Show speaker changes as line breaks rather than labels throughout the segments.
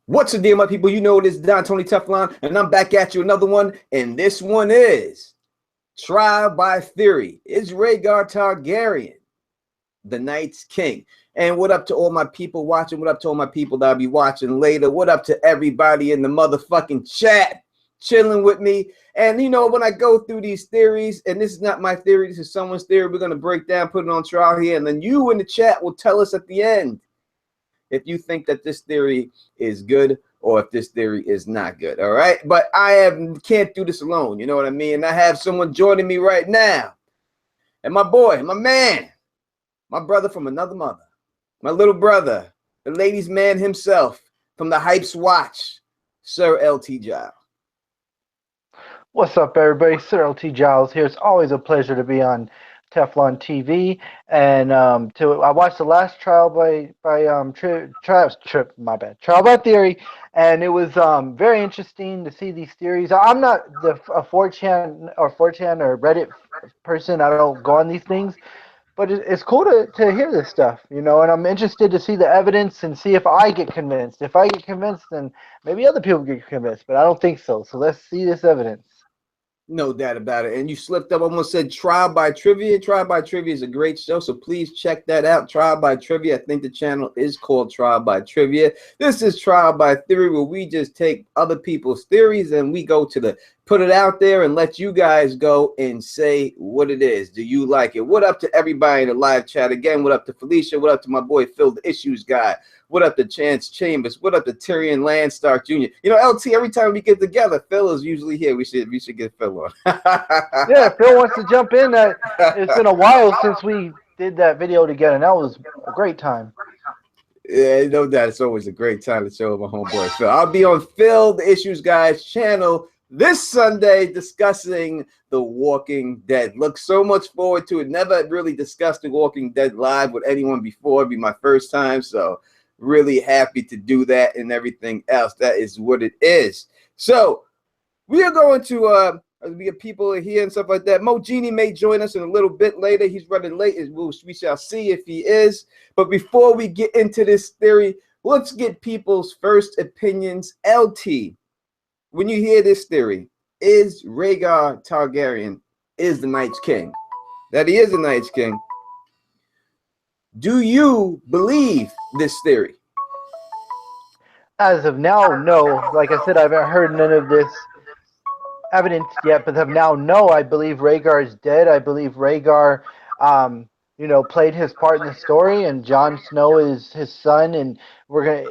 What's the deal, my people? You know it is Don Tony Teflon, and I'm back at you another one. And this one is Trial by Theory. Is Rhaegar Targaryen the Night's King? And what up to all my people watching? What up to all my people that I'll be watching later? What up to everybody in the motherfucking chat chilling with me? And you know, when I go through these theories, and this is not my theory, this is someone's theory, we're going to break down, put it on trial here, and then you in the chat will tell us at the end if you think that this theory is good or if this theory is not good. All right, but can't do this alone, you know what I mean? And I have someone joining me right now, and my boy, my man, my brother from another mother, my little brother, the ladies' man himself from the Hypes Watch, Sir LT Giles.
What's up, everybody? Sir LT Giles here. It's always a pleasure to be on Teflon TV, and I watched the last trial trial by theory, and it was very interesting to see these theories. I'm not a 4chan or Reddit person. I don't go on these things, but it's cool to hear this stuff, you know, and I'm interested to see the evidence and see if I get convinced. If I get convinced, then maybe other people get convinced, but I don't think so. So let's see this evidence.
No doubt about it. And you slipped up, almost said Trial by Trivia. Trial by Trivia is a great show, so please check that out. Trial by Trivia. I think the channel is called Trial by Trivia. This is Trial by Theory, where we just take other people's theories and we go to put it out there and let you guys go and say what it is. Do you like it? What up to everybody in the live chat? Again, what up to Felicia? What up to my boy Phil, the Issues Guy? What up to Chance Chambers? What up to Tyrion Landstark Jr.? You know, LT, every time we get together, Phil is usually here. We should get Phil on.
Yeah, Phil wants to jump in. It's been a while since we did that video together, and that was a great time.
Yeah, no doubt. It's always a great time to show my homeboy Phil. I'll be on Phil, the Issues Guy's channel this Sunday discussing The Walking Dead. Look so much forward to it. Never really discussed The Walking Dead live with anyone before. It'll be my first time, so really happy to do that and everything else. That is what it is. So we are going to we have people here and stuff like that. Mo Genie may join us in a little bit later. He's running late. We shall see if he is. But before we get into this theory, let's get people's first opinions. LT, when you hear this theory, is Rhaegar Targaryen is the Night's King? That he is the Night's King. Do you believe this theory?
As of now, no. Like I said, I haven't heard none of this evidence yet, but as of now, no. I believe Rhaegar is dead. I believe Rhaegar, played his part in the story, and Jon Snow is his son, and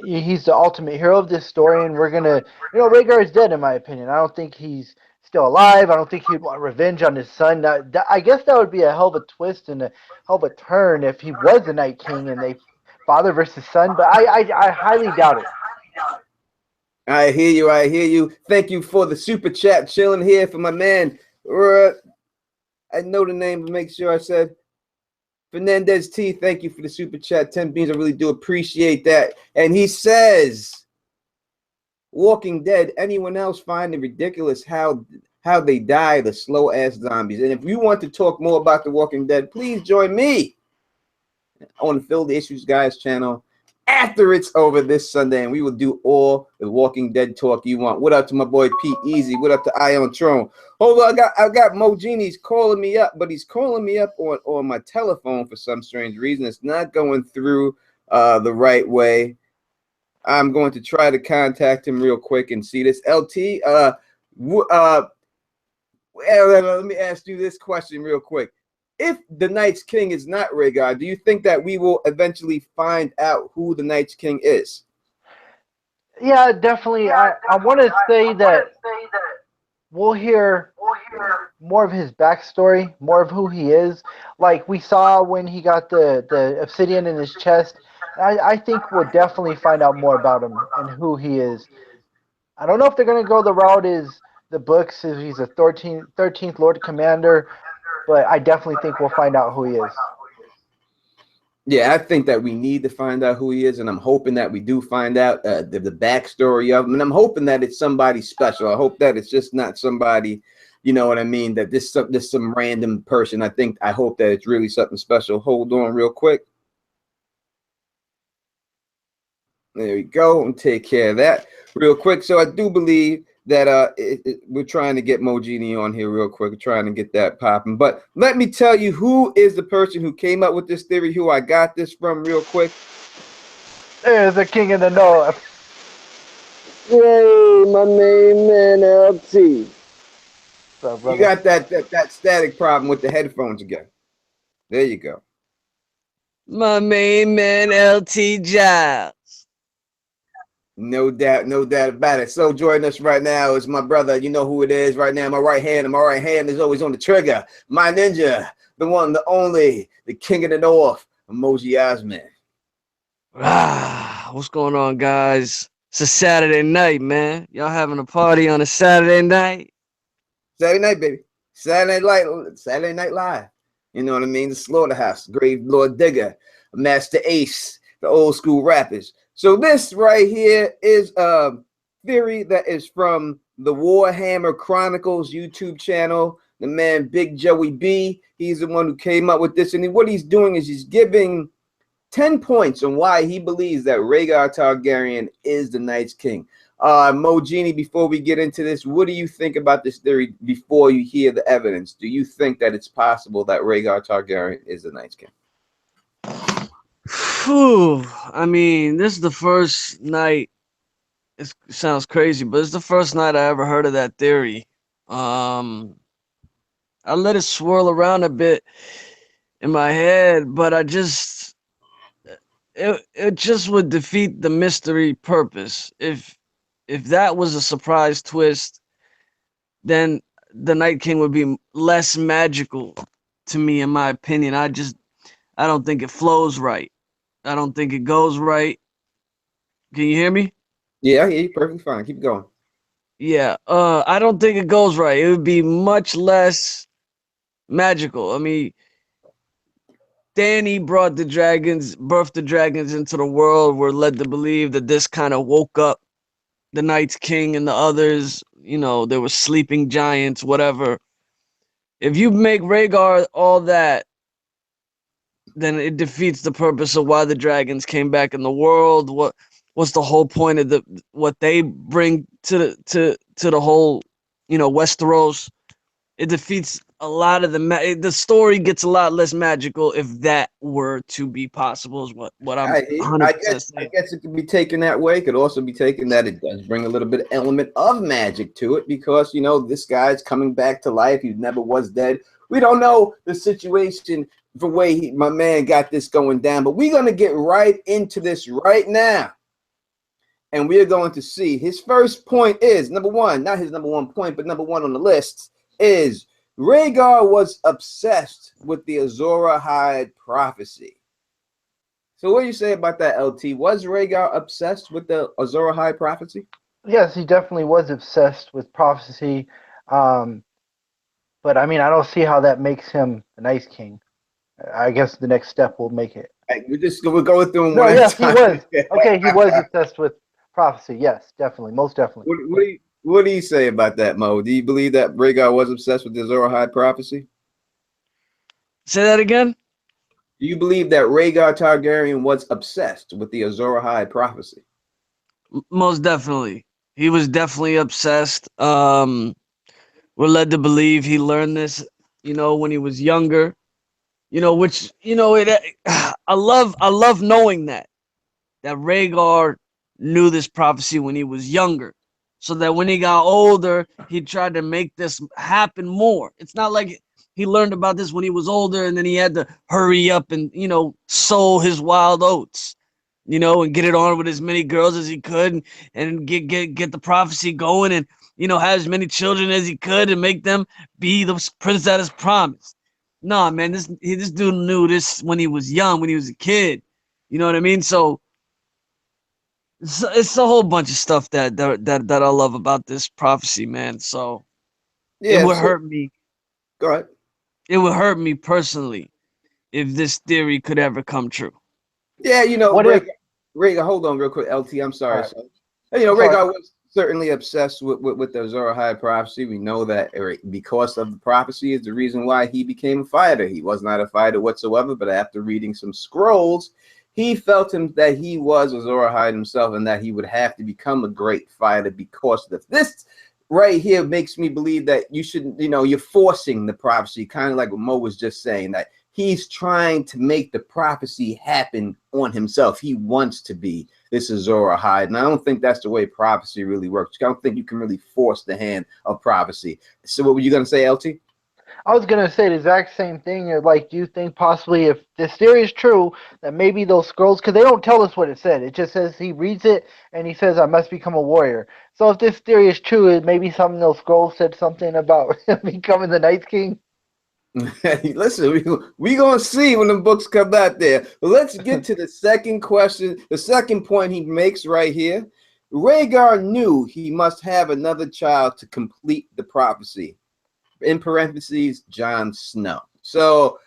he's the ultimate hero of this story, and Rhaegar is dead, in my opinion. I don't think he's still alive. I don't think he'd want revenge on his son. I guess that would be a hell of a twist and a hell of a turn if he was the Night King and they father versus son, but I highly doubt it.
I hear you. I hear you. Thank you for the super chat. Chilling here for my man. I know the name, but make sure I said Fernandez T. Thank you for the super chat. 10 beans. I really do appreciate that. And he says, Walking Dead, anyone else find it ridiculous how they die, the slow ass zombies? And if you want to talk more about The Walking Dead, please join me on the Phil the Issues Guys channel after it's over this Sunday, and we will do all the Walking Dead talk you want. What up to my boy Pete Easy? What up to Ion Tron? Hold on, I got Mo Genie's calling me up, but he's calling me up on my telephone for some strange reason. It's not going through the right way. I'm going to try to contact him real quick and see this. LT, let me ask you this question real quick. If the Night's King is not Rhaegar, do you think that we will eventually find out who the Night's King is?
Yeah, definitely. I want to say that we'll hear more of his backstory, more of who he is. Like we saw when he got the obsidian in his chest. I think we'll definitely find out more about him and who he is. I don't know if they're going to go the route is the books, if he's a 13th Lord Commander, but I definitely think we'll find out who he is.
Yeah, I think that we need to find out who he is, and I'm hoping that we do find out the backstory of him, and I'm hoping that it's somebody special. I hope that it's just not somebody, you know what I mean, that this some random person. I hope that it's really something special. Hold on real quick. There we go. And take care of that real quick. So I do believe that we're trying to get Mojini on here real quick. We're trying to get that popping. But let me tell you who is the person who came up with this theory, who I got this from real quick.
There's the king of the north.
Yay, my main man LT.
So,
You got that static problem with the headphones again. There you go.
My main man, LT Giles.
No doubt about it. So joining us right now is my brother. You know who it is right now. My right hand is always on the trigger. My ninja, the one, the only, the king of the north, Emoji Osman.
What's going on, guys? It's a Saturday night, man. Y'all having a party on a Saturday night?
Saturday night, baby. Saturday Night Live. You know what I mean? The Slaughterhouse, Grave Lord Digger, Master Ace, the old school rappers. So this right here is a theory that is from the Warhammer Chronicles YouTube channel. The man Big Joey B, he's the one who came up with this. And what he's doing is he's giving 10 points on why he believes that Rhaegar Targaryen is the Night's King. Mojini, before we get into this, what do you think about this theory before you hear the evidence? Do you think that it's possible that Rhaegar Targaryen is the Night's King?
Whew. I mean, this is the first night. It sounds crazy, but it's the first night I ever heard of that theory. I let it swirl around a bit in my head, but it just would defeat the mystery purpose. If that was a surprise twist, then the Night King would be less magical to me, in my opinion. I don't think it flows right. I don't think it goes right. Can you hear me?
Yeah, I hear you perfectly fine. Keep going.
Yeah. I don't think it goes right. It would be much less magical. I mean, Danny birthed the dragons into the world. We're led to believe that this kind of woke up the Night's King and the others. You know, there were sleeping giants, whatever. If you make Rhaegar all that, then it defeats the purpose of why the dragons came back in the world. What's the whole point of what they bring to the whole, Westeros? It defeats a lot of the story gets a lot less magical if that were to be possible. Is what I'm 100% saying.
I guess it could be taken that way. It could also be taken that it does bring a little bit of element of magic to it because this guy's coming back to life. He never was dead. We don't know the situation, the way my man got this going down, but we're gonna get right into this right now. And we are going to see his first point is number one, not his number one point, but number one on the list is Rhaegar was obsessed with the Azure Ahai prophecy. So what do you say about that, LT? Was Rhaegar obsessed with the Azure Ahai prophecy?
Yes, he definitely was obsessed with prophecy. But I mean, I don't see how that makes him the Night King. I guess the next step will make it.
We're going through them
No,
one
yes,
at a time.
he was. Okay, he was obsessed with prophecy. Yes, definitely, most definitely.
What do you say about that, Mo? Do you believe that Rhaegar was obsessed with the Azure Ahai prophecy?
Say that again?
Do you believe that Rhaegar Targaryen was obsessed with the Azure Ahai prophecy?
Most definitely. He was definitely obsessed. We're led to believe he learned this, when he was younger. Which I love knowing that Rhaegar knew this prophecy when he was younger, so that when he got older, he tried to make this happen more. It's not like he learned about this when he was older and then he had to hurry up and sow his wild oats, and get it on with as many girls as he could and get the prophecy going and have as many children as he could and make them be the prince that is promised. Nah, man, this dude knew this when he was young, when he was a kid. You know what I mean? So it's a whole bunch of stuff that I love about this prophecy, man. So it would hurt me.
Go ahead.
It would hurt me personally if this theory could ever come true.
Yeah, Rhaegar, hold on real quick, LT. I'm sorry.
Right.
So, Rhaegar was certainly obsessed with the Azure Ahai prophecy. We know that because of the prophecy is the reason why he became a fighter. He was not a fighter whatsoever, but after reading some scrolls, he felt him that he was Azure Ahai himself, and that he would have to become a great fighter because of this. This right here makes me believe that you shouldn't, you're forcing the prophecy, kind of like what Mo was just saying, that he's trying to make the prophecy happen on himself. He wants to be this Azure Ahai, and I don't think that's the way prophecy really works. I don't think you can really force the hand of prophecy. So what were you going to say, LT?
I was gonna say the exact same thing. Like, do you think possibly if this theory is true, that maybe those scrolls, because they don't tell us what it said. It just says he reads it and he says, "I must become a warrior." So if this theory is true, it maybe some of those scrolls said something about him becoming the Night King.
Listen, we gonna see when the books come out there. But let's get to the second question. The second point he makes right here. Rhaegar knew he must have another child to complete the prophecy. In parentheses, Jon Snow. So,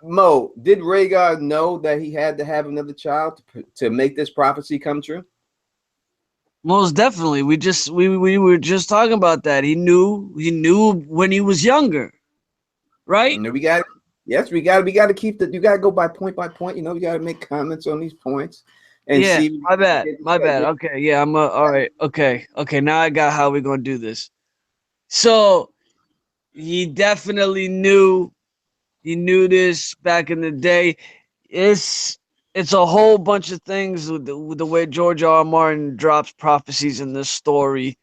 Mo, did Rhaegar know that he had to have another child to make this prophecy come true?
Most definitely. We were just talking about that. He knew when he was younger, right?
And we got we got to keep the, you got to go by point, we got to make comments on these points and
Yeah,
see.
my bad. My bad. Okay, yeah, all right. Okay. Okay, now I got how we're going to do this. So, he definitely knew. He knew this back in the day. It's it's a whole bunch of things with the way George R. R. Martin drops prophecies in this story.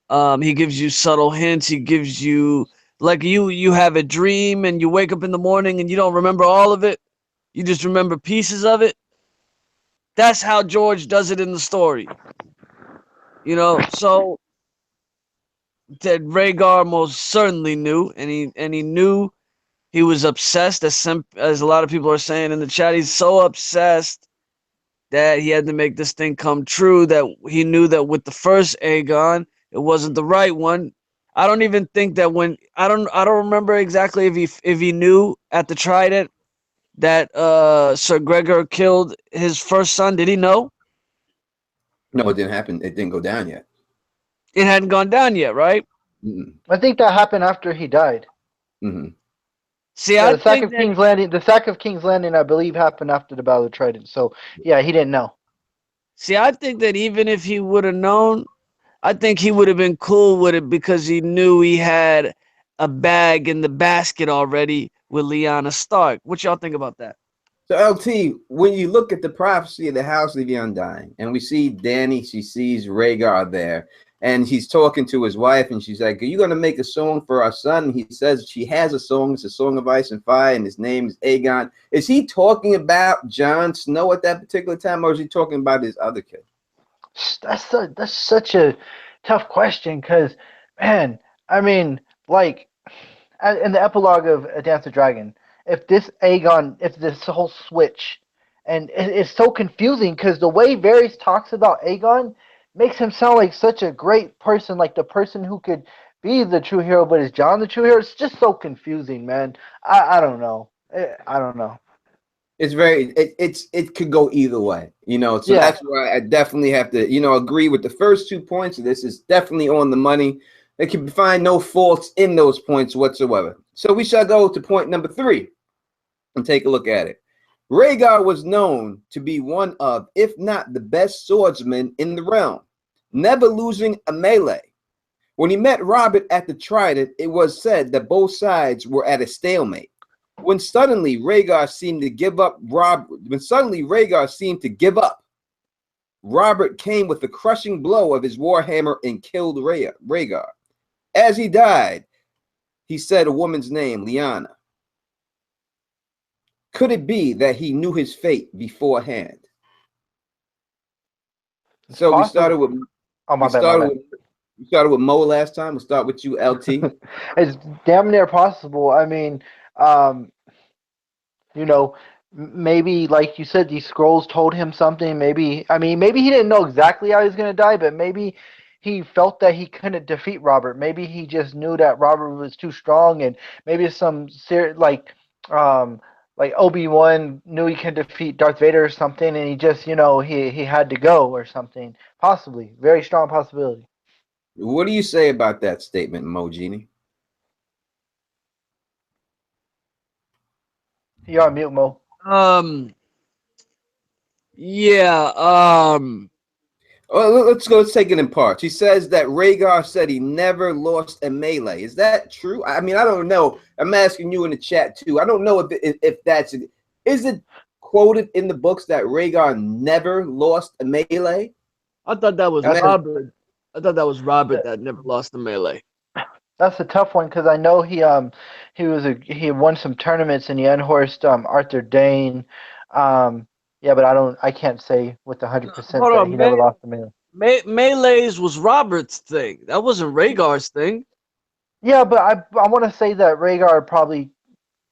He gives you subtle hints. He gives you, like, you have a dream and you wake up in the morning and you don't remember all of it. You just remember pieces of it. That's how George does it in the story. So that Rhaegar most certainly knew, and he knew. He was obsessed, as a lot of people are saying in the chat. He's so obsessed that he had to make this thing come true. That he knew that with the first Aegon, it wasn't the right one. I don't even think that when I don't remember exactly if he knew at the Trident that Sir Gregor killed his first son. Did he know?
No, it didn't happen. It didn't go down yet.
It hadn't gone down yet, right?
Mm-mm.
I think that happened after he died.
Mm-hmm.
See,
Yeah,
I
the sack
think
of
that
King's Landing. The sack of King's Landing, I believe, happened after the Battle of Trident. So yeah, he didn't know.
I think that even if he would have known, I think he would have been cool with it because he knew he had a bag in the basket already with Lyanna Stark. What y'all think about that?
So LT, when you look at the prophecy of the House of the Undying, and we see Danny, she sees Rhaegar there, and he's talking to his wife, and she's like, "Are you going to make a song for our son?" And he says she has a song. It's a song of ice and fire, and his name is Aegon. Is he talking about Jon Snow at that particular time, or is he talking about his other kid?
That's such a tough question because, man, I mean, like in the epilogue of A Dance of Dragon, if this whole switch, and it's so confusing because the way Varys talks about Aegon makes him sound like such a great person, like the person who could be the true hero, but is John the true hero? It's just so confusing, man. I don't know. I don't know.
It's it could go either way, so
Yeah.
that's why I definitely have to, agree with the first 2 points of this. Is definitely on the money. They can find no faults in those points whatsoever. So we shall go to point number 3 and take a look at it. Rhaegar was known to be one of, if not the best swordsman in the realm, never losing a melee. When he met Robert at the Trident, it was said that both sides were at a stalemate. When suddenly Rhaegar seemed to give up, Robert came with a crushing blow of his warhammer and killed Rhaegar. As he died, he said a woman's name, Lyanna. Could it be that he knew his fate beforehand?
It's
So
possible. Oh,
we
my bad, my
started
bad.
with we started with Mo last time. We'll start with you, LT.
It's damn near possible. I mean, um, you know, maybe like you said, these scrolls told him something. Maybe, I mean, maybe he didn't know exactly how he was gonna die, but maybe he felt that he couldn't defeat Robert. Maybe he just knew that Robert was too strong, and maybe some um, like Obi-Wan knew he could defeat Darth Vader or something, and he just, he had to go or something. Possibly, very strong possibility.
What do you say about that statement, Mo Genie?
You're on mute, Mo.
Um, Yeah.
Oh, let's take it in parts. He says that Rhaegar said he never lost a melee. Is that true? I mean, I don't know. I'm asking you in the chat too. I don't know if that's is it quoted in the books that Rhaegar never lost a melee?
I thought that was
I'm asking,
Robert. I thought that was Robert that never lost the melee.
That's a tough one because I know he won some tournaments and he unhorsed Arthur Dane. Yeah, but I can't say with
No,
100%
hold
that he
on,
never lost the melee.
Melees was Robert's thing. That wasn't Rhaegar's thing.
Yeah, but I want to say that Rhaegar probably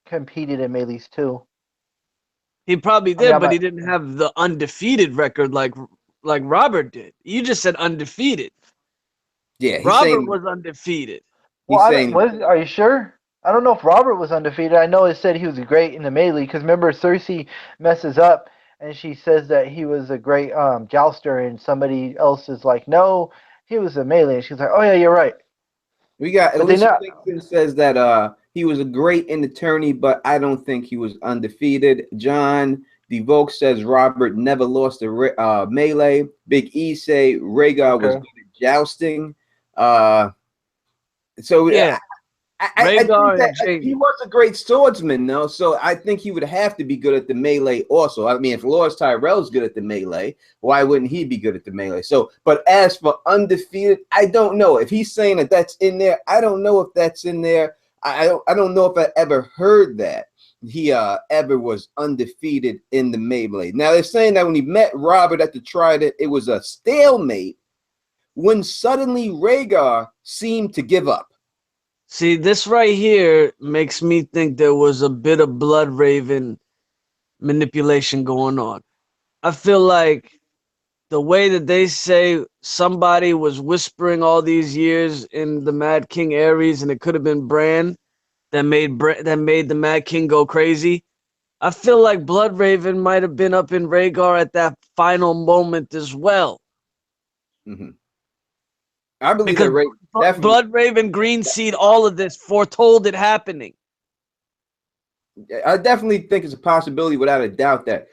competed in melees too.
He probably
I mean,
did, but he didn't have the undefeated record like Robert did. You just said undefeated.
yeah,
Robert was undefeated.
well,
he's saying
are you sure? I don't know if Robert was undefeated. I know it said he was great in the melee because remember Cersei messes up and she says that he was a great jouster and somebody else is like, no, he was a melee. And she's like, oh yeah, you're right.
we got
But they
Alicia
not.
Dixon says that he was a great in the tourney, but I don't think he was undefeated. John DeVoke says Robert never lost a melee. Big E say Rhaegar was
Okay.
good at jousting. Uh, so
Yeah,
I think
Rhaegar
that
and
he
Jaime.
was a great swordsman, though. So I think he would have to be good at the melee also. I mean, if Loras Tyrell's good at the melee, why wouldn't he be good at the melee? So, but as for undefeated, I don't know. If he's saying that that's in there, I don't know if that's in there. I don't know if I ever heard that he ever was undefeated in the melee. Now they're saying that when he met Robert at the Trident, it was a stalemate when suddenly Rhaegar seemed to give up.
See, this right here makes me think there was a bit of Blood Raven manipulation going on. I feel like the way that they say somebody was whispering all these years in the Mad King Ares, and it could have been Bran that made the Mad King go crazy. I feel like Blood Raven might have been up in Rhaegar at that final moment as well,
Mm-hmm. I believe
because
that Ray definitely.
Blood Raven, Green Seed, all of this foretold it happening.
I definitely think it's a possibility, without a doubt, that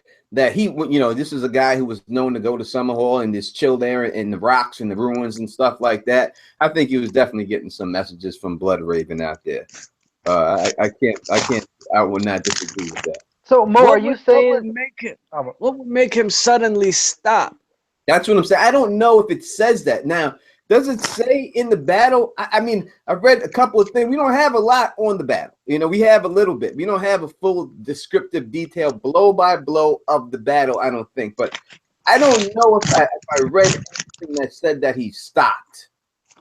he, this is a guy who was known to go to Summerhall and just chill there in the rocks and the ruins and stuff like that. I think he was definitely getting some messages from Blood Raven out there. I would not disagree with that.
So Mo, are you saying?
What would make him suddenly stop?
That's what I'm saying. I don't know if it says that. Now, does it say in the battle? I mean, I've read a couple of things. We don't have a lot on the battle. We have a little bit. We don't have a full descriptive detail, blow by blow of the battle, I don't think. But I don't know if I read anything that said that he stopped.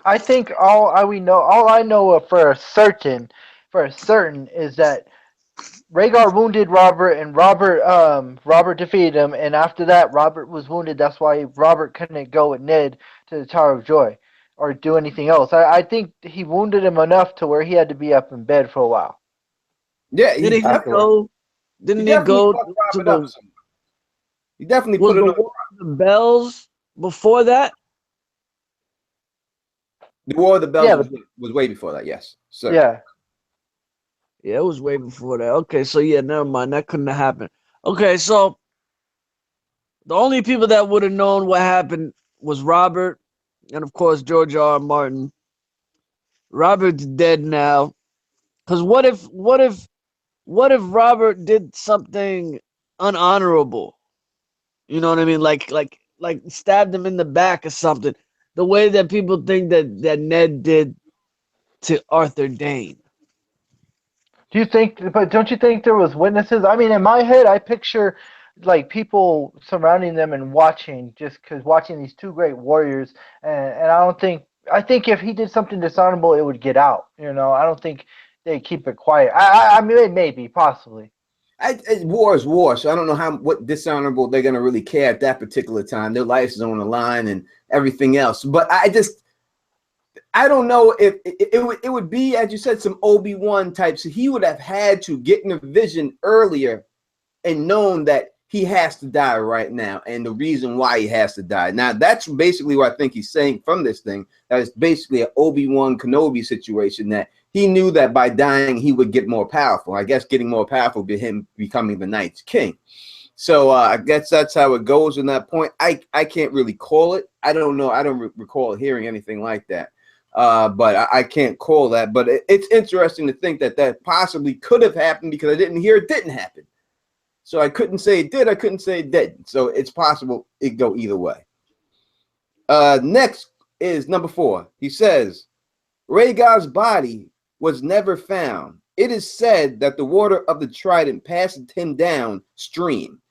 I think all I know for a certain, is that Rhaegar wounded Robert, and Robert defeated him, and after that, Robert was wounded. That's why Robert couldn't go with Ned to the Tower of Joy or do anything else. I think he wounded him enough to where he had to be up in bed for a while.
Yeah,
Did he
afterwards.
go? Didn't he
definitely
go
fucked
to
Robert up
the?
somewhere. He definitely
Was
put it
the
on.
War of the Bells before that?
The War of the Bells
Yeah,
was way before that. Yes, sir.
yeah.
Yeah, it was way before that. Okay, so yeah, never mind. That couldn't have happened. Okay, so the only people that would have known what happened was Robert, and of course George R. R. Martin. Robert's dead now. Cause what if Robert did something unhonorable? You know what I mean? Like stabbed him in the back or something. The way that people think that Ned did to Arthur Dane.
Do you think? But don't you think there was witnesses? I mean, in my head, I picture like people surrounding them and watching, just because watching these two great warriors, and I don't think. I think if he did something dishonorable, it would get out. I don't think they keep it quiet. I mean, maybe, possibly.
War is war, so I don't know what dishonorable they're gonna really care at that particular time. Their life is on the line and everything else. But I don't know if it would be, as you said, some Obi-Wan types. So he would have had to get in a vision earlier and known that he has to die right now, and the reason why he has to die. Now, that's basically what I think he's saying from this thing. That is basically an Obi-Wan Kenobi situation, that he knew that by dying, he would get more powerful. I guess getting more powerful would be him becoming the Night's King. So I guess that's how it goes in that point. I can't really call it. I don't know. I don't recall hearing anything like that. But I can't call that. But it's interesting to think that that possibly could have happened because I didn't hear it didn't happen. So I couldn't say it did. I couldn't say it didn't. So it's possible it could go either way. Next is number 4. He says, Rhaegar's body was never found. It is said that the water of the trident passed him downstream,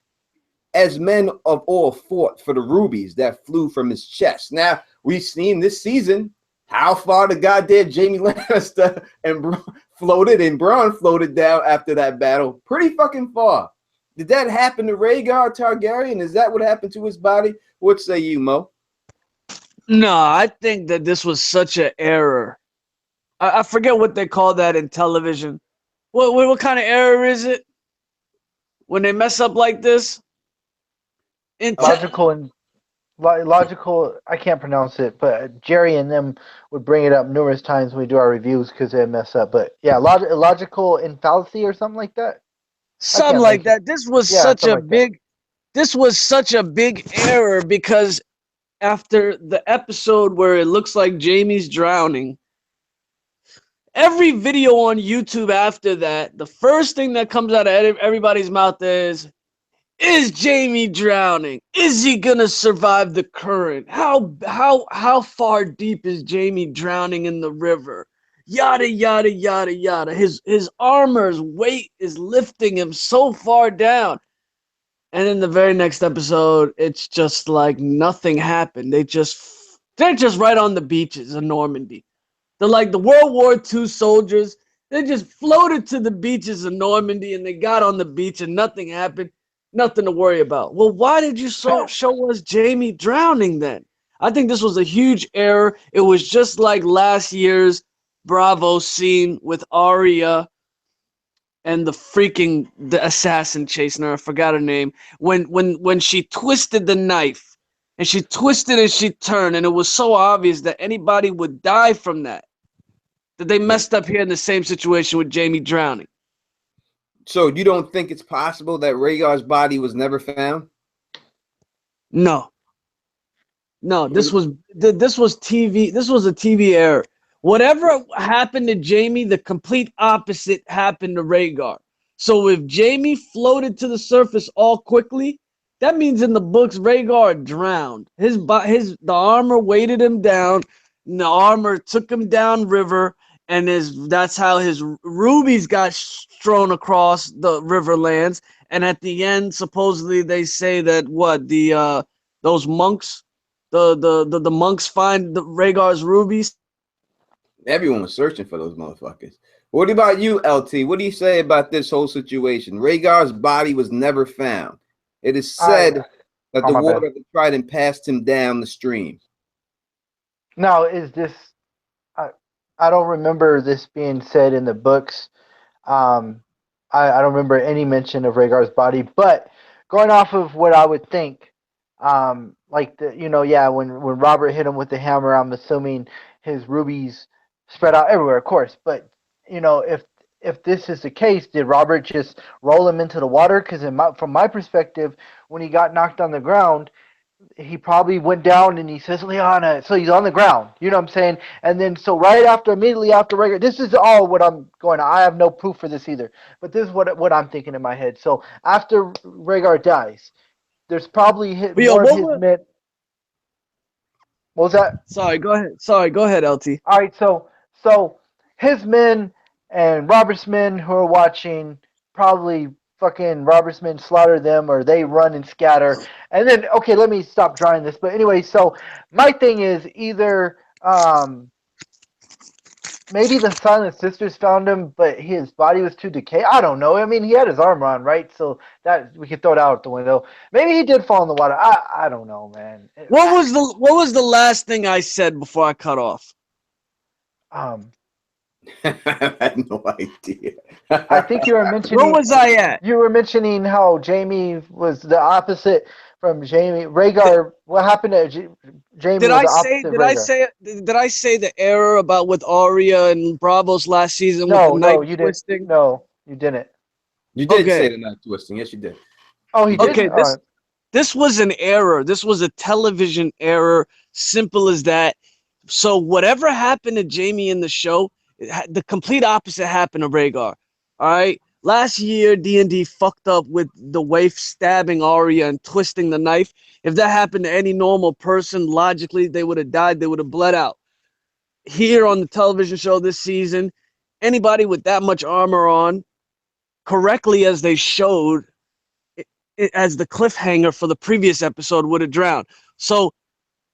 as men of all fought for the rubies that flew from his chest. Now, we've seen this season how far the goddamn Jaime Lannister and floated and Bronn floated down after that battle. Pretty fucking far. Did that happen to Rhaegar Targaryen? Is that what happened to his body? What say you, Mo?
No, I think that this was such an error. I forget what they call that in television. What kind of error is it when they mess up like this?
Logical and logical. I can't pronounce it, but Jerry and them would bring it up numerous times when we do our reviews because they mess up. But yeah, logical infallacy or something like that.
Something like that. This was such a big. This was such a big error because after the episode where it looks like Jaime's drowning, every video on YouTube after that, the first thing that comes out of everybody's mouth is Jaime drowning? Is he gonna survive the current? How far deep is Jaime drowning in the river? Yada yada yada yada. His armor's weight is lifting him so far down. And in the very next episode, it's just like nothing happened. They're just right on the beaches of Normandy. They're like the World War II soldiers. They just floated to the beaches of Normandy and they got on the beach and nothing happened. Nothing to worry about. Well, why did you show us Jaime drowning then? I think this was a huge error. It was just like last year's Bravo scene with Arya and the assassin chasing her. I forgot her name. When she twisted the knife and she twisted and she turned, and it was so obvious that anybody would die from that. That they messed up here in the same situation with Jaime drowning.
So you don't think it's possible that Rhaegar's body was never found?
No. This was TV. This was a TV error. Whatever happened to Jaime, the complete opposite happened to Rhaegar. So if Jaime floated to the surface all quickly, that means in the books Rhaegar drowned. The armor weighted him down, and the armor took him down river, and that's how his rubies got strewn across the riverlands. And at the end, supposedly they say that those monks, the monks find the Rhaegar's rubies.
Everyone was searching for those motherfuckers. What about you, LT? What do you say about this whole situation? Rhaegar's body was never found. It is said that the water of the trident passed him down the stream.
Now, is this? I don't remember this being said in the books. I don't remember any mention of Rhaegar's body, but going off of what I would think, when Robert hit him with the hammer, I'm assuming his rubies spread out everywhere, of course. But if this is the case, did Robert just roll him into the water? Because from my perspective, when he got knocked on the ground, he probably went down and he says, Lyanna, so he's on the ground. You know what I'm saying? And then so immediately after Rhaegar, this is all what I'm going on. I have no proof for this either, but this is what I'm thinking in my head. So after Rhaegar dies, there's probably more of his men. What was that?
Sorry, go ahead, LT.
All right, so his men and Robert's men who are watching probably fucking Robert's men slaughter them, or they run and scatter. And then, okay, let me stop drawing this. But anyway, so my thing is either maybe the Silent Sisters found him, but his body was too decayed. I don't know. I mean, he had his armor on, right? So that we could throw it out the window. Maybe he did fall in the water. I don't know, man.
What was the last thing I said before I cut off?
I had no idea.
I think you were mentioning.
Where was I at?
You were mentioning how Jaime was the opposite from Jaime. Rhaegar. What happened to Jaime?
Did I say the error about with Arya and Bravo's last season with the knife twisting?
No, you didn't.
You did say the knife twisting. Yes, you did.
Oh, he
Okay,
didn't. All right.
this was an error. This was a television error. Simple as that. So whatever happened to Jamie in the show, the complete opposite happened to Rhaegar. All right. Last year, D&D fucked up with the waif stabbing Arya and twisting the knife. If that happened to any normal person, logically, they would have died. They would have bled out. Here on the television show this season, anybody with that much armor on, correctly as they showed, as the cliffhanger for the previous episode, would have drowned. So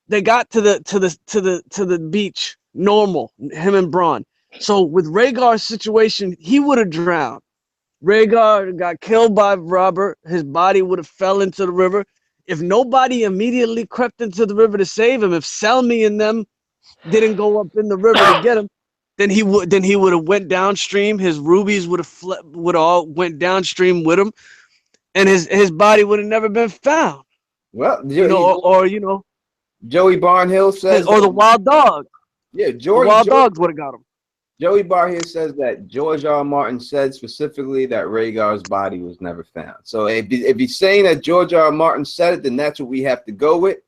they got to the beach normal, him and Braun. So with Rhaegar's situation, he would have drowned. Rhaegar got killed by Robert. His body would have fell into the river. If nobody immediately crept into the river to save him, if Selmy and them didn't go up in the river to get him, then he would have went downstream. His rubies would all went downstream with him, and his body would have never been found.
Well,
Or you know,
Joey Barnhill says
or the
that.
wild dog.
Yeah,
The wild dogs would have got him.
Joey Barnhill says that George R. R. Martin said specifically that Rhaegar's body was never found. So if he's saying that George R. R. Martin said it, then that's what we have to go with.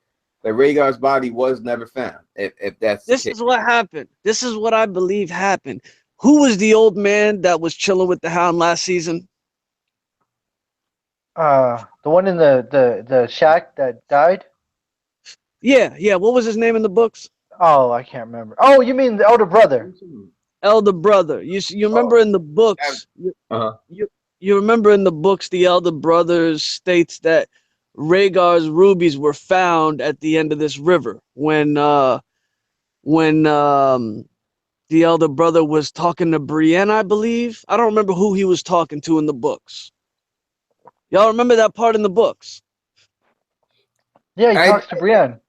That Rhaegar's body was never found. If that's
This is what happened. This is what I believe happened. Who was the old man that was chilling with the Hound last season?
The one in the shack that died.
Yeah. What was his name in the books?
Oh, I can't remember. Oh, you mean the elder brother?
Elder brother. You remember in the books?
Uh-huh.
You remember in the books the elder brother states that Rhaegar's rubies were found at the end of this river when the elder brother was talking to Brienne, I believe. I don't remember who he was talking to in the books. Y'all remember that part in the books?
Yeah, he talks to Brienne.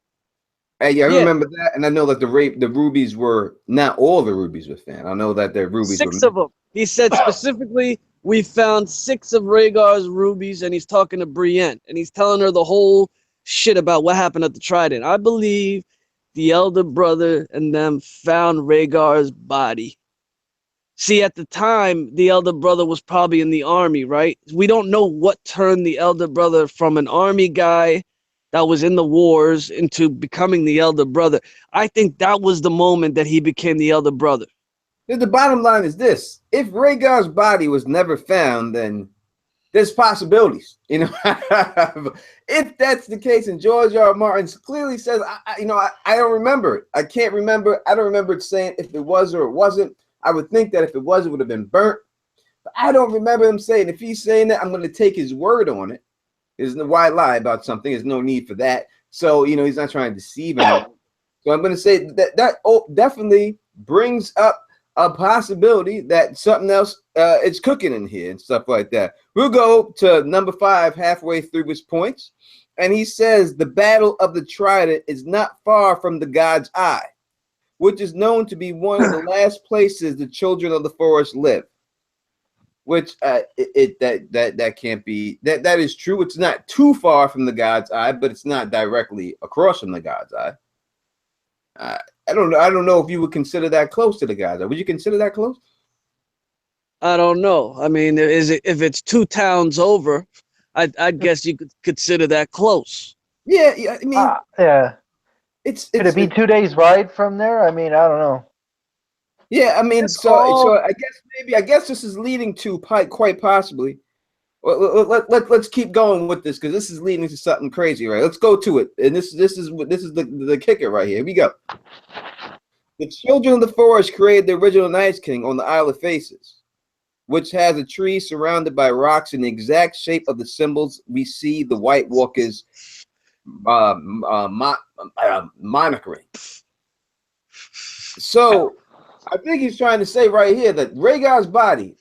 I
Yeah.
remember that, and I know that the rubies were not all the rubies were found. I know that the rubies
Six
were
of them. He said specifically, we found 6 of Rhaegar's rubies, and he's talking to Brienne, and he's telling her the whole shit about what happened at the Trident. I believe the elder brother and them found Rhaegar's body. See, at the time, the elder brother was probably in the army, right? We don't know what turned the elder brother from an army guy that was in the wars into becoming the elder brother. I think that was the moment that he became the elder brother.
The bottom line is this: if Rhaegar's body was never found, then there's possibilities. If that's the case, and George R. R. Martin clearly says, I don't remember it. I can't remember. I don't remember it saying if it was or it wasn't. I would think that if it was, it would have been burnt. But I don't remember him saying. If he's saying that, I'm going to take his word on it. There's no why lie about something. There's no need for that. So he's not trying to deceive anyone. So I'm going to say that definitely brings up a possibility that something else is cooking in here and stuff like that. We'll go to number 5 halfway through his points. And he says the battle of the Trident is not far from the God's Eye, which is known to be one of the last places the children of the forest live. Which that can't be, that is true. It's not too far from the God's Eye, but it's not directly across from the God's Eye. I don't know if you would consider that close to the God's Eye. Would you consider that close?
I don't know. I mean, if it's 2 towns over, I'd guess you could consider that close.
Yeah. I mean,
yeah.
Could
it be 2 days ride from there? I mean, I don't know.
Yeah, I mean, so I guess this is leading to quite possibly. Let's keep going with this because this is leading to something crazy, right? Let's go to it, and this is the kicker right here. Here we go. The children of the forest created the original Night's King on the Isle of Faces, which has a tree surrounded by rocks in the exact shape of the symbols we see the White Walkers monitoring. So I think he's trying to say right here that Rhaegar's body,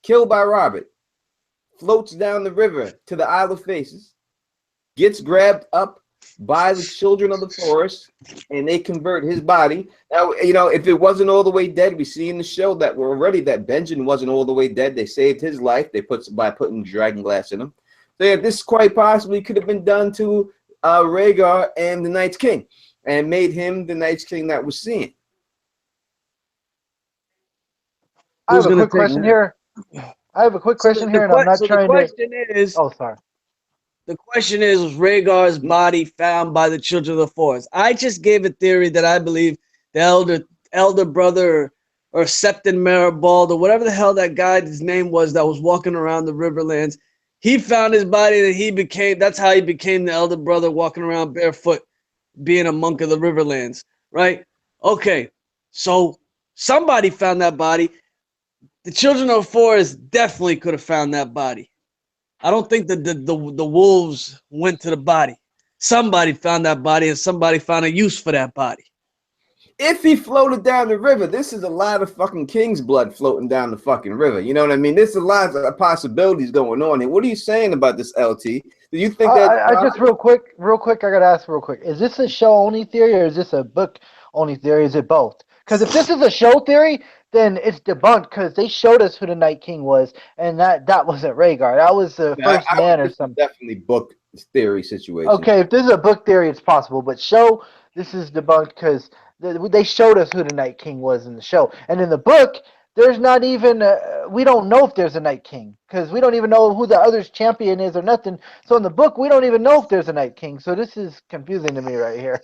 killed by Robert, floats down the river to the Isle of Faces, gets grabbed up by the children of the forest, and they convert his body. Now, if it wasn't all the way dead, we see in the show that that Benjen wasn't all the way dead. They saved his life. By putting dragon glass in him. So yeah, this quite possibly could have been done to Rhaegar and the Night's King, and made him the Night's King that we're seeing.
I have a quick question here. And I'm not trying to.
The question is.
Oh, sorry.
The question is, was Rhaegar's body found by the children of the forest? I just gave a theory that I believe the elder brother or Septon Maribald or whatever the hell that guy's name was that was walking around the Riverlands, he found his body and that's how he became the elder brother walking around barefoot, being a monk of the Riverlands, right? Okay, so somebody found that body. The children of the forest definitely could have found that body. I don't think the wolves went to the body. Somebody found that body and somebody found a use for that body.
If he floated down the river, this is a lot of fucking king's blood floating down the fucking river. You know what I mean? There's a lot of possibilities going on here. What are you saying about this, LT? Do you think that?
I just real quick, I gotta ask real quick: is this a show only theory or is this a book only theory? Is it both? Because if this is a show theory, then it's debunked because they showed us who the Night King was, and that wasn't Rhaegar. That was the first man or something.
Definitely book theory situation.
Okay, if this is a book theory, it's possible, but show this is debunked because they showed us who the Night King was in the show, and in the book, there's not even we don't know if there's a Night King because we don't even know who the other's champion is or nothing. So in the book, we don't even know if there's a Night King. So this is confusing to me right here.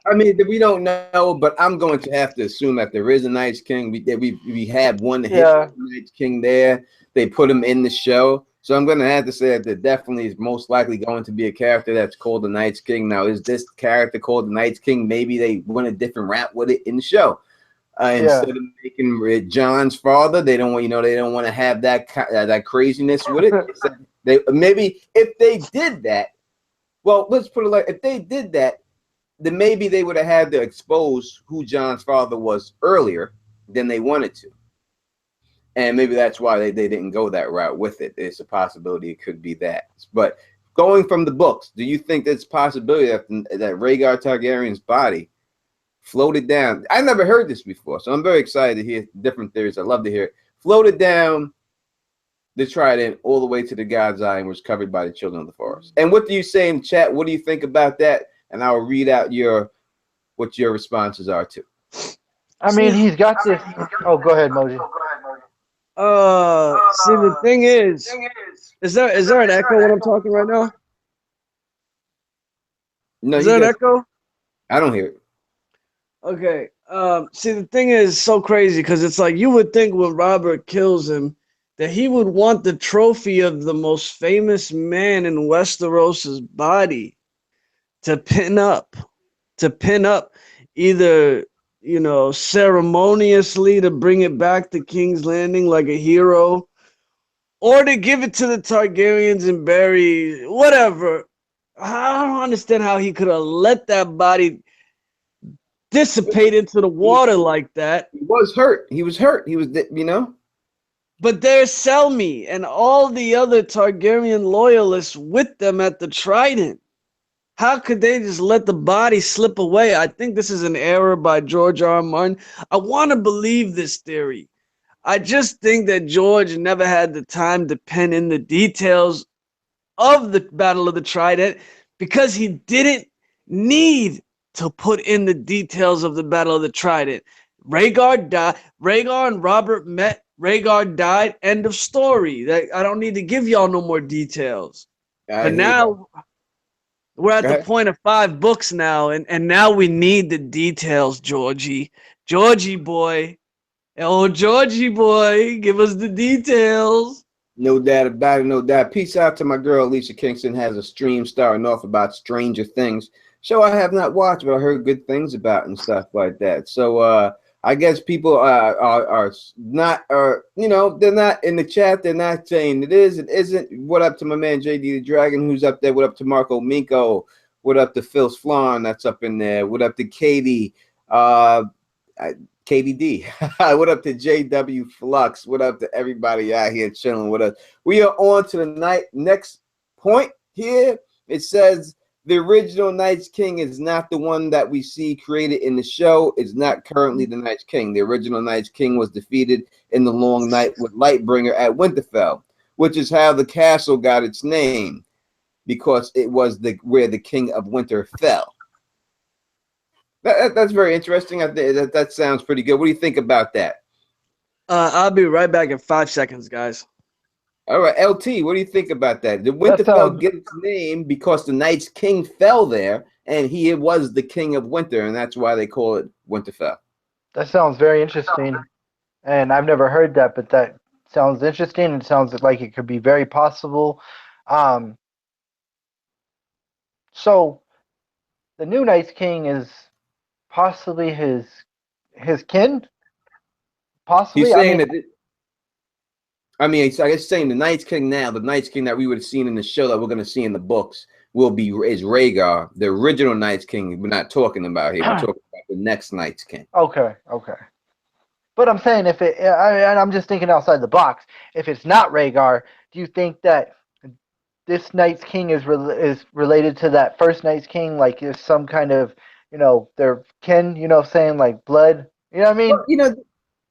I mean, we don't know, but I'm going to have to assume that there is a Night King. We had one hit Night King there. They put him in the show. So I'm going to have to say that there definitely is most likely going to be a character that's called the Night's King. Now, is this character called the Night's King? Maybe they went a different route with it in the show. Instead of making John's father, they don't want to have that craziness with it. Maybe if they did that, well, let's put it like if they did that, then maybe they would have had to expose who John's father was earlier than they wanted to. And maybe that's why they didn't go that route with it. It's a possibility it could be that. But going from the books, do you think there's a possibility that Rhaegar Targaryen's body floated down? I never heard this before, so I'm very excited to hear different theories. I love to hear it. Floated down the trident all the way to the God's Eye and was covered by the children of the forest. And what do you say in the chat? What do you think about that? And I'll read out what your responses are too.
I mean, he's got this. Oh, go ahead, Moji.
See, the thing is there an echo when I'm talking right now?
No,
is there an echo?
I don't hear it.
Okay. See, the thing is so crazy because it's like you would think when Robert kills him that he would want the trophy of the most famous man in Westeros's body to pin up either, ceremoniously to bring it back to King's Landing like a hero, or to give it to the Targaryens and bury whatever. I don't understand how he could have let that body dissipate into the water like that.
He was hurt. He was,
But there's Selmy and all the other Targaryen loyalists with them at the Trident. How could they just let the body slip away? I think this is an error by George R. R. Martin. I want to believe this theory. I just think that George never had the time to pen in the details of the Battle of the Trident because he didn't need to put in the details of the Battle of the Trident. Rhaegar died. Rhaegar and Robert met. Rhaegar died. End of story. I don't need to give y'all no more details. But now we're at the point of 5 books now, and now we need the details, Georgie. Georgie boy. Oh, Georgie boy, give us the details.
No doubt about it, no doubt. Peace out to my girl, Alicia Kingston, has a stream starting off about Stranger Things. Show I have not watched, but I heard good things about and stuff like that. So I guess people are not, they're not in the chat. They're not saying it is, it isn't. What up to my man, JD the Dragon, who's up there? What up to Marco Minko? What up to Phil Flan, that's up in there? What up to Katie? KDD. What up to JW Flux? What up to everybody out here chilling with us? We are on to the next point here. It says the original Night's King is not the one that we see created in the show. It's not currently the Night's King. The original Night's King was defeated in the Long Night with Lightbringer at Winterfell, which is how the castle got its name, because it was where the King of Winter fell. That's very interesting. I think that sounds pretty good. What do you think about that?
I'll be right back in 5 seconds, guys.
All right, LT, what do you think about that? Did
That
Winterfell
sounds
get its name because the Night's King fell there, and he was the King of Winter, and that's why they call it Winterfell?
that sounds very interesting, and I've never heard that, but that sounds interesting. It sounds like it could be very possible. Um, so the new Night's King is possibly his kin.
He's
Possibly, I
saying
mean,
that. I mean, I guess saying the Night's King now, the Night's King that we would have seen in the show that we're going to see in the books is Rhaegar, the original Night's King. We're not talking about here. We're talking about the next Night's King.
okay, okay. But I'm saying if it, and I'm just thinking outside the box. If it's not Rhaegar, do you think that this Night's King is related to that first Night's King? Like, is some kind of, their kin? Saying like blood. You know what I mean?
Well,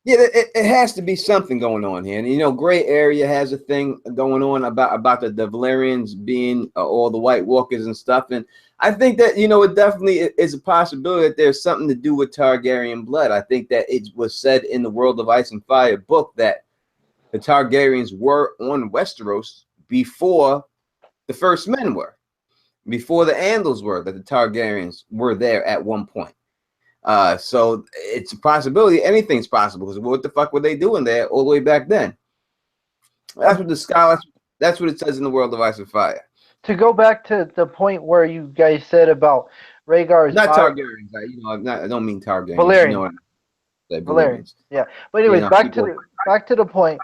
yeah, it has to be something going on here. And Gray Area has a thing going on about the Valyrians being all the White Walkers and stuff. And I think that it definitely is a possibility that there's something to do with Targaryen blood. I think that it was said in the World of Ice and Fire book that the Targaryens were on Westeros before the First Men were, before the Andals were, that the Targaryens were there at one point. So it's a possibility. Anything's possible, because what the fuck were they doing there all the way back then? That's what the scholars. That's what it says in the World of Ice and Fire.
To go back to the point where you guys said about Rhaegar's
Not
body,
Targaryens. I don't mean Targaryens. You know
Valerian,
what I say,
Valerian.
Valyrians.
Yeah. But anyways,
People.
back to the point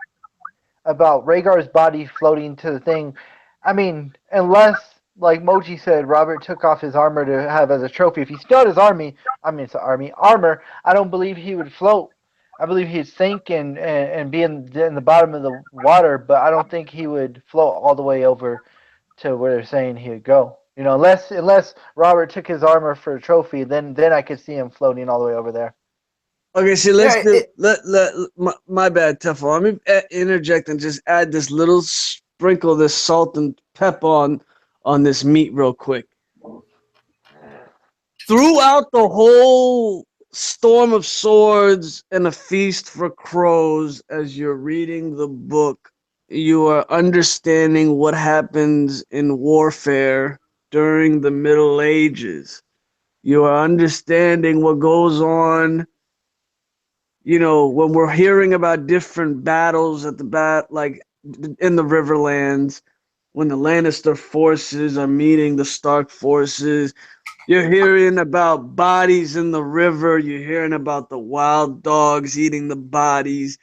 about Rhaegar's body floating to the thing. I mean, unless, like Moji said, Robert took off his armor to have as a trophy. If he still had his armor, I don't believe he would float. I believe he'd sink and be in the bottom of the water, but I don't think he would float all the way over to where they're saying he would go. Unless Robert took his armor for a trophy, then I could see him floating all the way over there.
Okay, see, let's
Yeah.
do my bad, Teflon. Let me interject and just add this little sprinkle, this salt and pep on this meat real quick. Throughout the whole storm of swords and a feast for crows, as you're reading the book, you are understanding what happens in warfare during the Middle Ages. You are understanding what goes on, when we're hearing about different battles at like in the Riverlands, when the Lannister forces are meeting the Stark forces, you're hearing about bodies in the river. You're hearing about the wild dogs eating the bodies.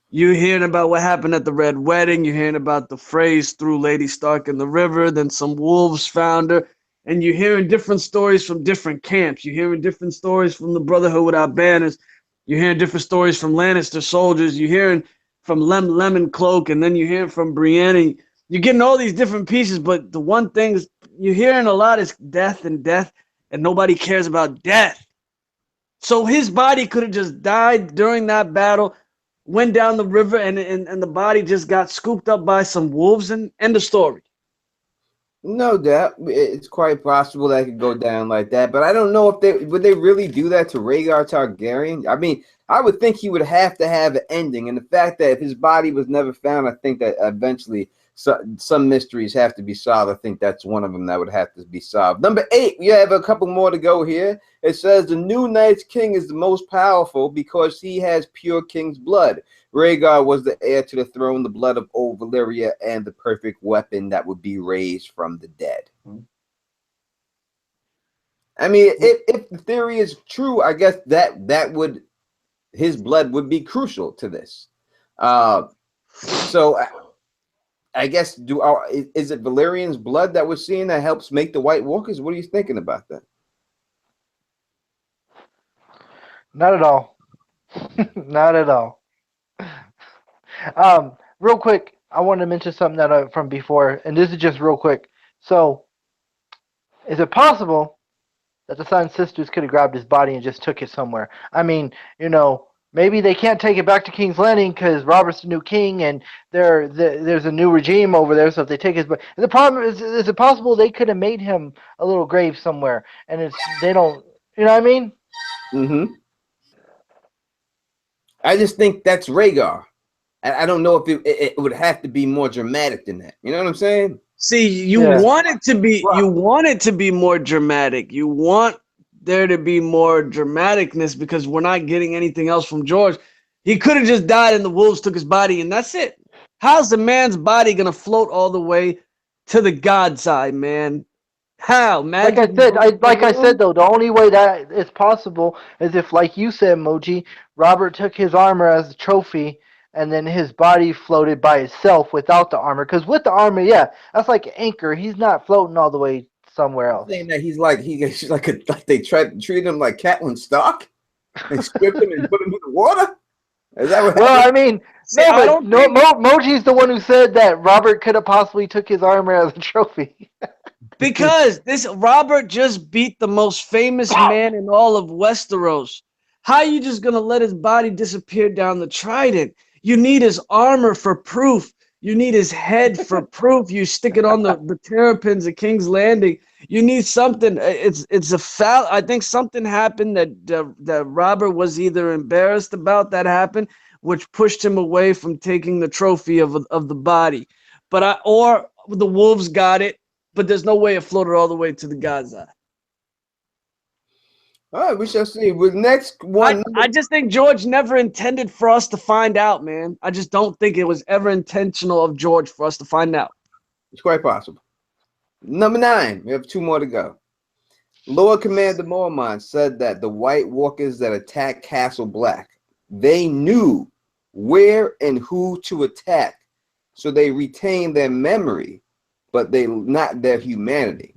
You're hearing about what happened at the Red Wedding. You're hearing about the phrase threw Lady Stark in the river. Then some wolves found her. And you're hearing different stories from different camps. You're hearing different stories from the Brotherhood Without Banners. You're hearing different stories from Lannister soldiers. You're hearing from Lemon Cloak. And then you're hearing from Brienne. You're getting all these different pieces. But the one thing you're hearing a lot is death and death. And nobody cares about death. So his body could have just died during that battle, went down the river, and the body just got scooped up by some wolves, and end of story.
No doubt, it's quite possible that it could go down like that. But I don't know if they really do that to Rhaegar Targaryen. I mean, I would think he would have to have an ending, and the fact that if his body was never found, I think that eventually some mysteries have to be solved. I think that's one of them that would have to be solved. Number 8, we have a couple more to go here. It says the new Night's King is the most powerful because he has pure king's blood. Rhaegar was the heir to the throne, the blood of old Valyria, and the perfect weapon that would be raised from the dead. I mean, if the theory is true, I guess that would, his blood would be crucial to this. So I guess is it Valyrian's blood that we're seeing that helps make the White Walkers? What are you thinking about that?
Not at all. Not at all. Real quick, I wanted to mention something that from before, and this is just real quick. So, is it possible that the Sun Sisters could have grabbed his body and just took it somewhere? I mean, maybe they can't take it back to King's Landing because Robert's the new king, and there's a new regime over there. So if they take his, but the problem is it possible they could have made him a little grave somewhere, and they don't, you know what I mean?
Mm-hmm. I just think that's Rhaegar. I don't know if it would have to be more dramatic than that. You know what I'm saying?
See, you
Yeah.
want it to be more dramatic. You want there to be more dramaticness because we're not getting anything else from George. He could have just died and the wolves took his body and that's it. How's the man's body gonna float all the way to the God's eye, man? How?
Like I
Magic?
said, though, the only way that is possible is if, like you said, Moji, Robert took his armor as a trophy, and then his body floated by itself without the armor. Because with the armor, yeah, that's like an anchor. He's not floating all the way somewhere else.
Saying that he's like they tried to treat him like Catelyn Stark and stripped him and put him in the water. Is that what
Well,
happened?
I mean,
See,
no,
I
but
don't
no,
think
Moji's the one who said that Robert could have possibly took his armor as a trophy.
because this Robert just beat the most famous man in all of Westeros. How you just gonna let his body disappear down the trident? You need his armor for proof. You need his head for proof. You stick it on the terrapins at King's Landing. You need something. It's a foul. I think something happened that Robert was either embarrassed about that happened, which pushed him away from taking the trophy of the body. Or the wolves got it, but there's no way it floated all the way to the Gaza.
All right, we shall see. With next one,
I just think George never intended for us to find out, man. I just don't think it was ever intentional of George for us to find out.
it's quite possible. Number 9, we have 2 more to go. Lord Commander Mormont said that the White Walkers that attacked Castle Black, they knew where and who to attack, so they retained their memory, but they not their humanity.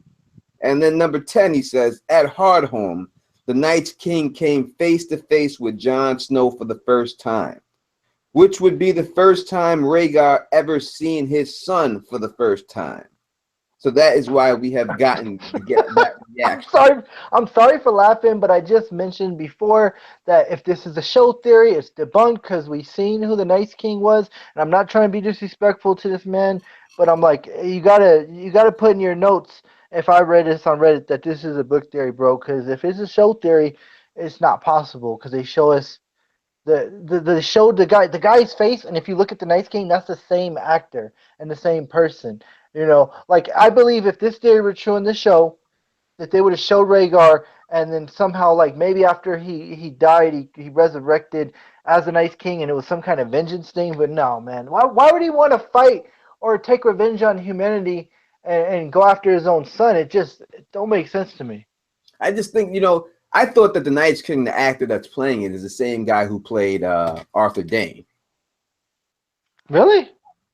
And then number 10, he says, at Hardhome, the Night's King came face to face with Jon Snow for the first time, which would be the first time Rhaegar ever seen his son for the first time. So that is why we have gotten to get that reaction.
I'm sorry for laughing, but I just mentioned before that if this is a show theory, it's debunked because we've seen who the Night King was, and I'm not trying to be disrespectful to this man, but I'm like, you gotta put in your notes if I read this on Reddit that this is a book theory, bro. Because if it's a show theory, it's not possible because they show us the guy's face, and if you look at the Night King, that's the same actor and the same person. You know, like I believe if this theory were true in the show, that they would have showed Rhaegar, and then somehow, like maybe after he died, he resurrected as the Night King, and it was some kind of vengeance thing. But no, man, why would he want to fight or take revenge on humanity and go after his own son? It don't make sense to me.
I just think, I thought that the Night's King, the actor that's playing it, is the same guy who played Arthur Dane.
Really?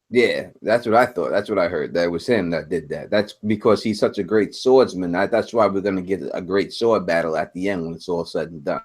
Yeah, that's what I thought. That's what I heard. That was him that did that. That's because he's such a great swordsman. That's why we're going to get a great sword battle at the end when it's all said and done.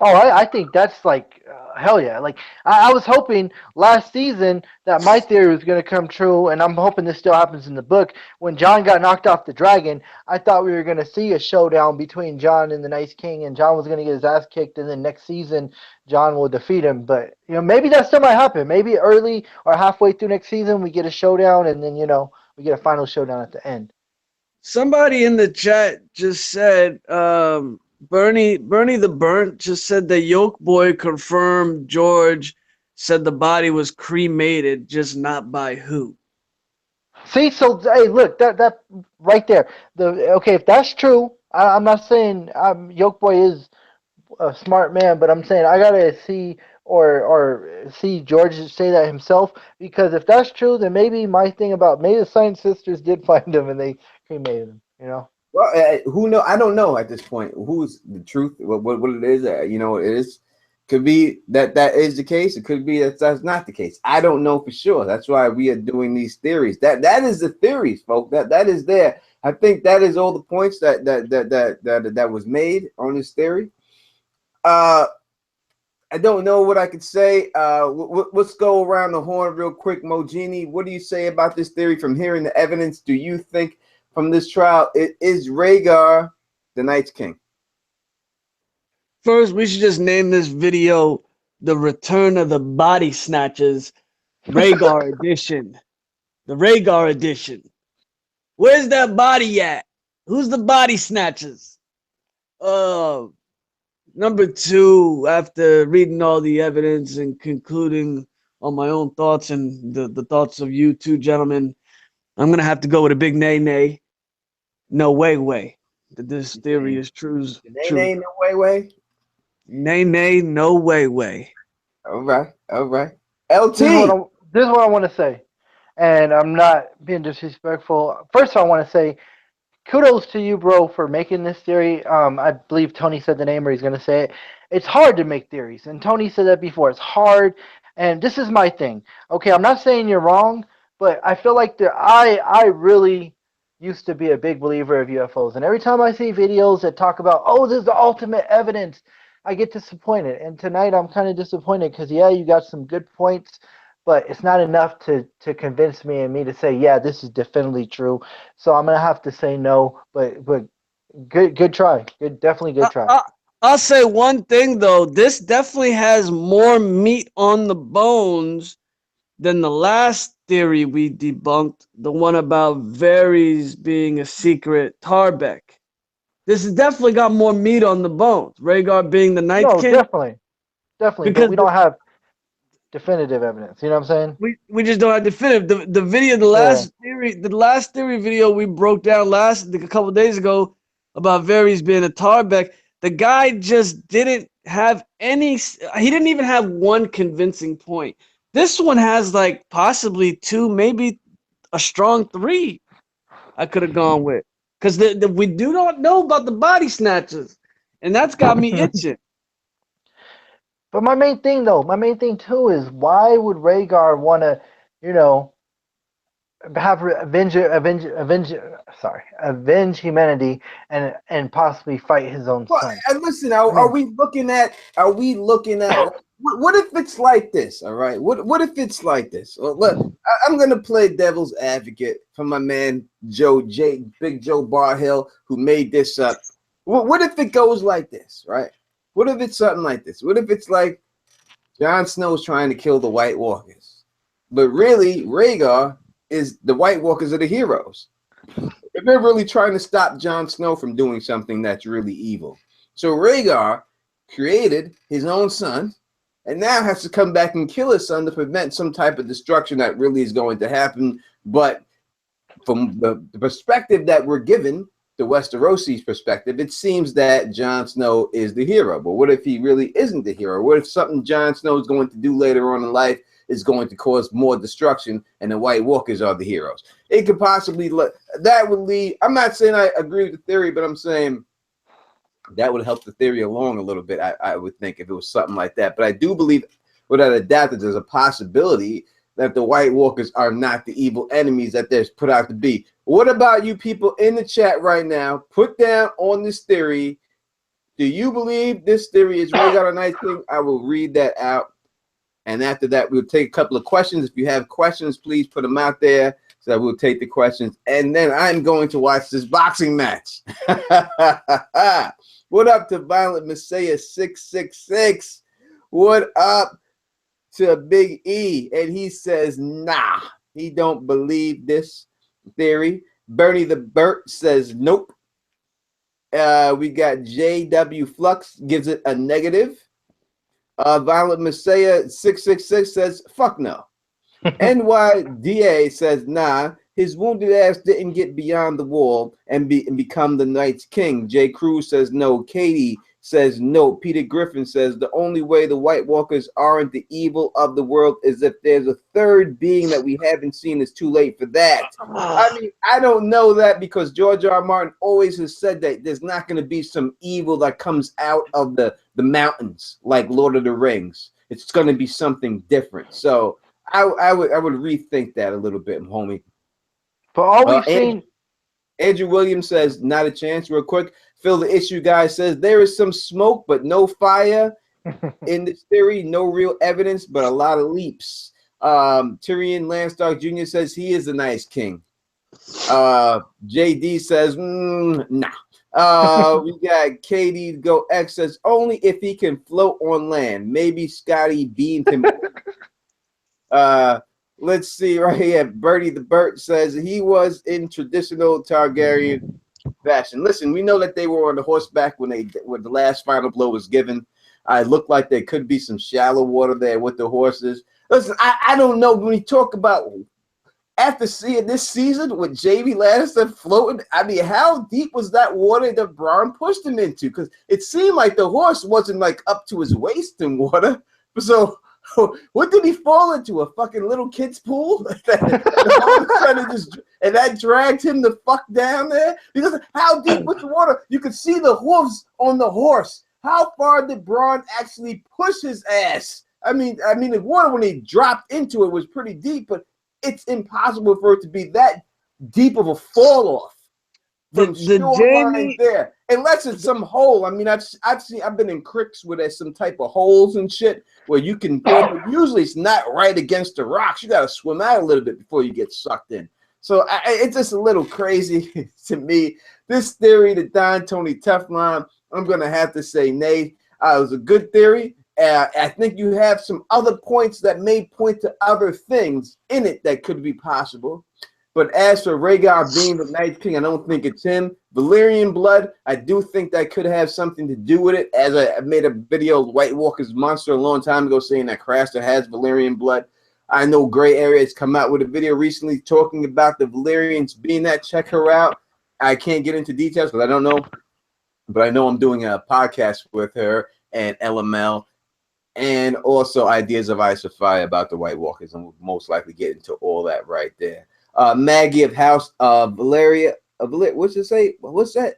Oh, I think that's like hell yeah. Like I was hoping last season that my theory was going to come true, and I'm hoping this still happens in the book. When Jon got knocked off the dragon, I thought we were going to see a showdown between Jon and the Night King, and Jon was going to get his ass kicked, and then next season Jon will defeat him. But maybe that still might happen. Maybe early or halfway through next season we get a showdown, and then we get a final showdown at the end.
Somebody in the chat just said, Bernie the Burnt just said that Yoke Boy confirmed George said the body was cremated, just not by who.
See, so hey, look, that right there. Okay, if that's true, I'm not saying Yoke Boy is a smart man, but I'm saying I gotta see or see George say that himself, because if that's true, then maybe my thing about maybe the Science Sisters did find him and they cremated him.
Well, who know? I don't know at this point who's the truth. What it is? It is could be that is the case. It could be that's not the case. I don't know for sure. That's why we are doing these theories. That is the theories, folks. That is there. I think that is all the points that was made on this theory. I don't know what I could say. Let's go around the horn real quick. Mojini, what do you say about this theory from hearing the evidence? Do you think from this trial, it is Rhaegar the Night's King?
First, we should just name this video The Return of the Body Snatchers Rhaegar Edition. The Rhaegar Edition. Where's that body at? Who's the body snatchers? Number 2, after reading all the evidence and concluding on my own thoughts and the thoughts of you two gentlemen, I'm gonna have to go with a big nay nay. No way that this theory is true.
Nay,
True.
nay, no way.
Nay, no way.
All right.
This is what
LT.
I want to say, and I'm not being disrespectful. First, I want to say kudos to you, bro, for making this theory. I believe Tony said the name, or he's gonna say it. It's hard to make theories, and Tony said that before. It's hard, and this is my thing. Okay, I'm not saying you're wrong, but I feel like I really used to be a big believer of UFOs, and every time I see videos that talk about, oh, this is the ultimate evidence, I get disappointed. And tonight I'm kind of disappointed because yeah, you got some good points, but it's not enough to convince me and me to say, yeah, this is definitely true. So I'm gonna have to say no. But good try. Definitely good
I,
try.
I, I'll say one thing though. This definitely has more meat on the bones than the last theory we debunked, the one about Varys being a secret Tarbeck. This has definitely got more meat on the bones. Rhaegar being the Night
No,
King,
definitely. But
because
we don't have definitive evidence. You know what I'm saying?
we just don't have definitive. The video,
Yeah.
the last theory video we broke down a couple of days ago about Varys being a Tarbeck. The guy just didn't have any. He didn't even have one convincing point. This one has like possibly two, maybe a strong three. I could have gone with because we do not know about the body snatchers, and that's got me itching.
But my main thing too is why would Rhaegar want to, you know, have avenge humanity and possibly fight his own
Well,
son?
and listen,
I
are
mean,
we looking at? Are we looking at? What if it's like this? All right. What if it's like this? Well, look, I'm gonna play devil's advocate for my man Big Joe Barhill, who made this up. What if it goes like this? Right. What if it's something like this? What if it's like Jon Snow's trying to kill the White Walkers, but really Rhaegar is the White Walkers are the heroes. If they're really trying to stop Jon Snow from doing something that's really evil. So Rhaegar created his own son and now has to come back and kill his son to prevent some type of destruction that really is going to happen. But from the perspective that we're given, the Westerosi's perspective, it seems that Jon Snow is the hero. But what if he really isn't the hero? What if something Jon Snow is going to do later on in life is going to cause more destruction and the White Walkers are the heroes? It could possibly that would lead. I'm not saying I agree with the theory, but I'm saying that would help the theory along a little bit. I would think if it was something like that. But I do believe, without a doubt, that there's a possibility that the White Walkers are not the evil enemies that they're put out to be. What about you people in the chat right now? Put down on this theory. Do you believe this theory is Rhaegar the Night King? I will read that out. And after that, we'll take a couple of questions. If you have questions, please put them out there so that we'll take the questions. And then I'm going to watch this boxing match. What up to Violent Messiah 666? What up to Big E? And he says, nah, he don't believe this theory. Bernie the Burt says, nope. We got JW Flux gives it a negative. Violent Messiah 666 says, fuck no. NYDA says, nah, his wounded ass didn't get beyond the wall and become the Night's King. J. Cruz says no. Katie says no. Peter Griffin says the only way the White Walkers aren't the evil of the world is if there's a third being that we haven't seen. It's too late for that. I mean, I don't know that because George R. Martin always has said that there's not going to be some evil that comes out of the mountains like Lord of the Rings. It's going to be something different. So I would rethink that a little bit, homie.
but all we've seen.
Andrew Williams says, not a chance. Real quick, Phil the Issue Guy says, there is some smoke, but no fire in this theory. No real evidence, but a lot of leaps. Tyrion Landstark Jr. says he is a nice king. JD says, nah. We got Katie Go X says, only if he can float on land. Maybe Scotty beamed him. Let's see right here. Bertie the Burt says he was in traditional Targaryen fashion. Listen, we know that they were on the horseback when the last final blow was given. It looked like there could be some shallow water there with the horses. Listen, I don't know when we talk about after seeing this season with Jamie Lannister floating. I mean, how deep was that water that Bronn pushed him into? Because it seemed like the horse wasn't like up to his waist in water. So what did he fall into? A fucking little kid's pool? And all of a sudden and that dragged him the fuck down there? Because how deep was the water? You could see the hooves on the horse. How far did Bronn actually push his ass? I mean, the water when he dropped into it was pretty deep, but it's impossible for it to be that deep of a fall off from shoreline there, unless it's some hole. I mean, I've been in creeks where there's some type of holes and shit where you can go, but usually it's not right against the rocks. You got to swim out a little bit before you get sucked in. So it's just a little crazy to me. This theory that Don Tony Teflon, I'm gonna have to say nay. It was a good theory. I think you have some other points that may point to other things in it that could be possible. But as for Rhaegar being the Night King, I don't think it's him. Valyrian blood, I do think that could have something to do with it. As I made a video of White Walker's Monster a long time ago saying that Craster has Valyrian blood. I know Gray Area has come out with a video recently talking about the Valyrians being that. Check her out. I can't get into details because I don't know. But I know I'm doing a podcast with her and LML. And also ideas of Ice of Fire about the White Walkers, and we'll most likely get into all that right there. Maggie of House Valeria, what's it say? What's that?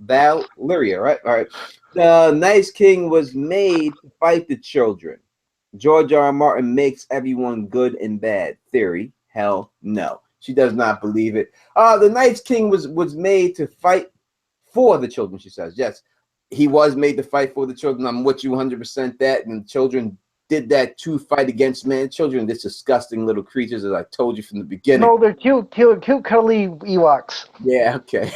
Valeria, right? All right. The Night King was made to fight the children. George R. R. Martin makes everyone good and bad. Theory? Hell no. She does not believe it. The Night King was made to fight for the children, she says. Yes. He was made to fight for the children. I'm with you 100% that. And children did that to fight against man. Children, this disgusting little creatures, as I told you from the beginning.
No, they're cute, cuddly Ewoks.
Yeah, okay.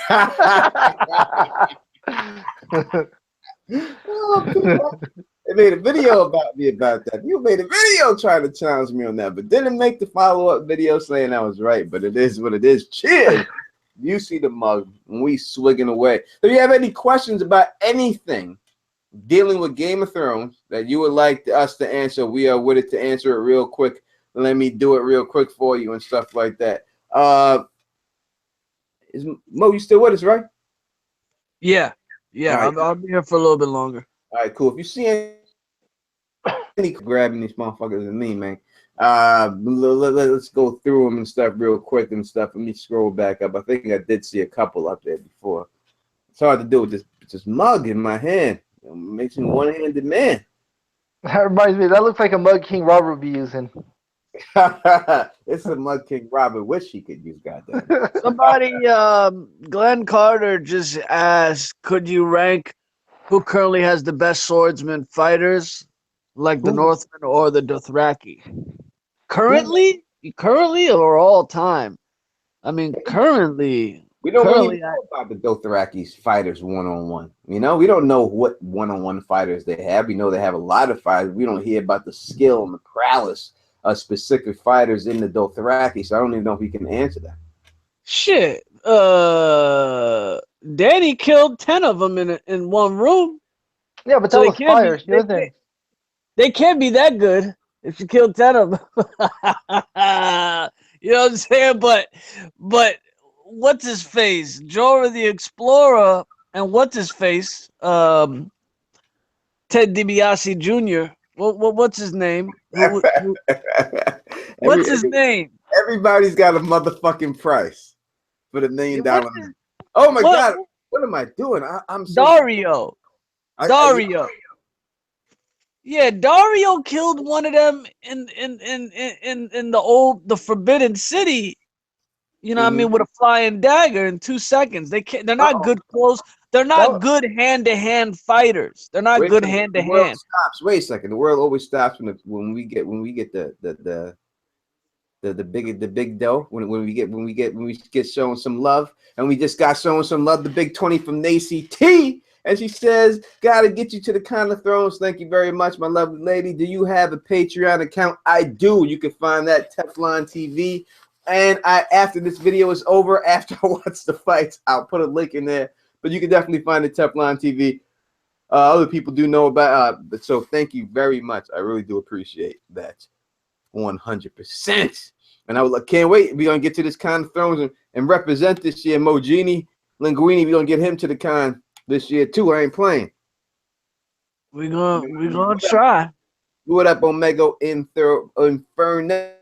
They made a video about me about that. You made a video trying to challenge me on that, but didn't make the follow-up video saying I was right. But it is what it is. Cheers. You see the mug, and we swigging away. If you have any questions about anything dealing with Game of Thrones that you would like us to answer, we are with it to answer it real quick. Let me do it real quick for you and stuff like that. Is Mo, you still with us, right?
Yeah. Right. I'll be here for a little bit longer.
All right, cool. If you see any grabbing these motherfuckers and me, man. Let's go through them and stuff real quick and stuff. Let me scroll back up. I think I did see a couple up there before. It's hard to do with this mug in my hand. It makes me one-handed man.
That reminds me, that looks like a Mug King Robert would be using.
It's a Mug King Robert. Wish he could use, goddamn.
Somebody, Glenn Carter just asked, could you rank who currently has the best swordsman fighters, like the Northmen or the Dothraki? Currently or all time? I mean, currently.
We don't really know about the Dothraki's fighters one-on-one. You know, we don't know what one-on-one fighters they have. We know they have a lot of fighters. We don't hear about the skill and the prowess of specific fighters in the Dothraki, so I don't even know if we can answer that.
Shit. Danny killed 10 of them in one room.
Yeah, but that was fires.
They can't be that good if you killed 10 of them. You know what I'm saying? But what's his face? Jorah the Explorer and what's his face? Ted DiBiase Jr. What's his name? What's his name?
Everybody's got a motherfucking price for the $1 million. Oh my God! What am I doing? I'm so
Dario. Yeah, Dario killed one of them in the Forbidden City. You know what I mean, with a flying dagger in 2 seconds. They're not good close. They're not good hand-to-hand fighters. They're not good hand-to-hand.
Wait a second. The world always stops when we get the big dough. When we get shown some love, and we just got shown some love. The big 20 from Nacy T. And she says, gotta get you to the Kind of Thrones. Thank you very much, my lovely lady. Do you have a Patreon account? I do. You can find that Teflon TV. And after this video is over, after I watch the fights, I'll put a link in there. But you can definitely find the Teflon TV. Other people do know about but so thank you very much. I really do appreciate that. 100%. And I can't wait. We're going to get to this Con of Thrones and represent this year. Mogini Linguini, we're going to get him to the con this year, too. I ain't playing.
We're gonna try.
What up, Omega Inferno?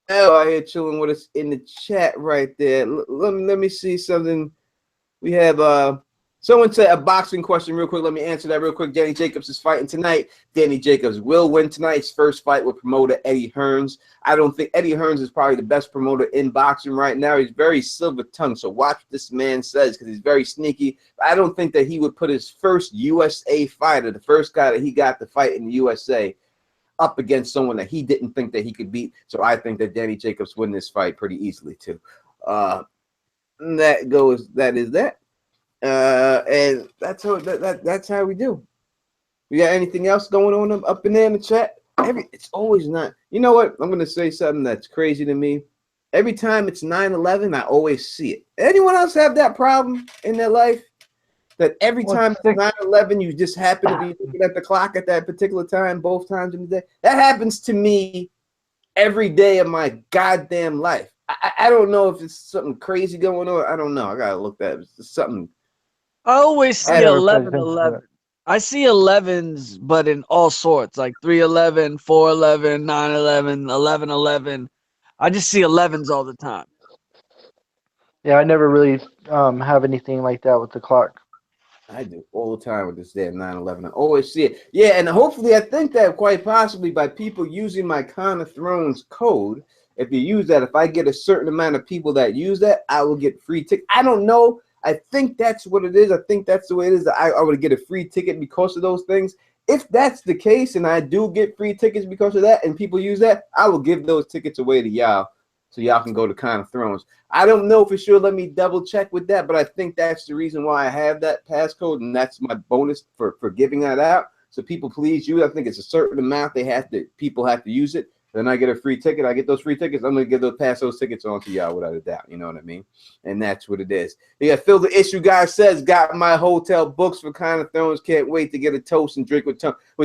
Out here chilling with us in the chat right there. Let me see something. We have someone said a boxing question real quick. Let me answer that real quick. Danny Jacobs is fighting tonight. Danny Jacobs will win tonight's first fight with promoter Eddie Hearns. I don't think Eddie Hearns is probably the best promoter in boxing right now. He's very silver-tongued, so watch what this man says because he's very sneaky. I don't think that he would put his first USA fighter, the first guy that he got to fight in the USA, up against someone that he didn't think that he could beat. So I think that Danny Jacobs win this fight pretty easily too. That is that. And that's how we do. We got anything else going on up in there in the chat? It's always not. You know what? I'm gonna say something that's crazy to me. Every time it's 9/11, I always see it. Anyone else have that problem in their life? That every time it's 9/11, you just happen to be looking at the clock at that particular time, both times in the day. That happens to me every day of my goddamn life. I don't know if it's something crazy going on. I don't know. I gotta look at it. It's something.
I always see 11/11. I see 11s, but in all sorts, like 3/11, 4/11, 9/11, 11/11. I just see 11s all the time.
Yeah, I never really have anything like that with the clock.
I do all the time with this damn 9/11. I always see it. Yeah, and hopefully I think that quite possibly by people using my Con of Thrones code, if you use that, if I get a certain amount of people that use that, I will get free tickets. I don't know. I think that's what it is. I think that's the way it is. That I would get a free ticket because of those things. If that's the case and I do get free tickets because of that and people use that, I will give those tickets away to y'all so y'all can go to Con of Thrones. I don't know for sure. Let me double check with that, but I think that's the reason why I have that passcode, and that's my bonus for giving that out. So people please use. I think it's a certain amount people have to use it. Then I get a free ticket. I get those free tickets. I'm gonna pass those tickets on to y'all without a doubt. You know what I mean? And that's what it is. Yeah, Phil the Issue Guy says, got my hotel books for Con of Thrones. Can't wait to get a toast and drink with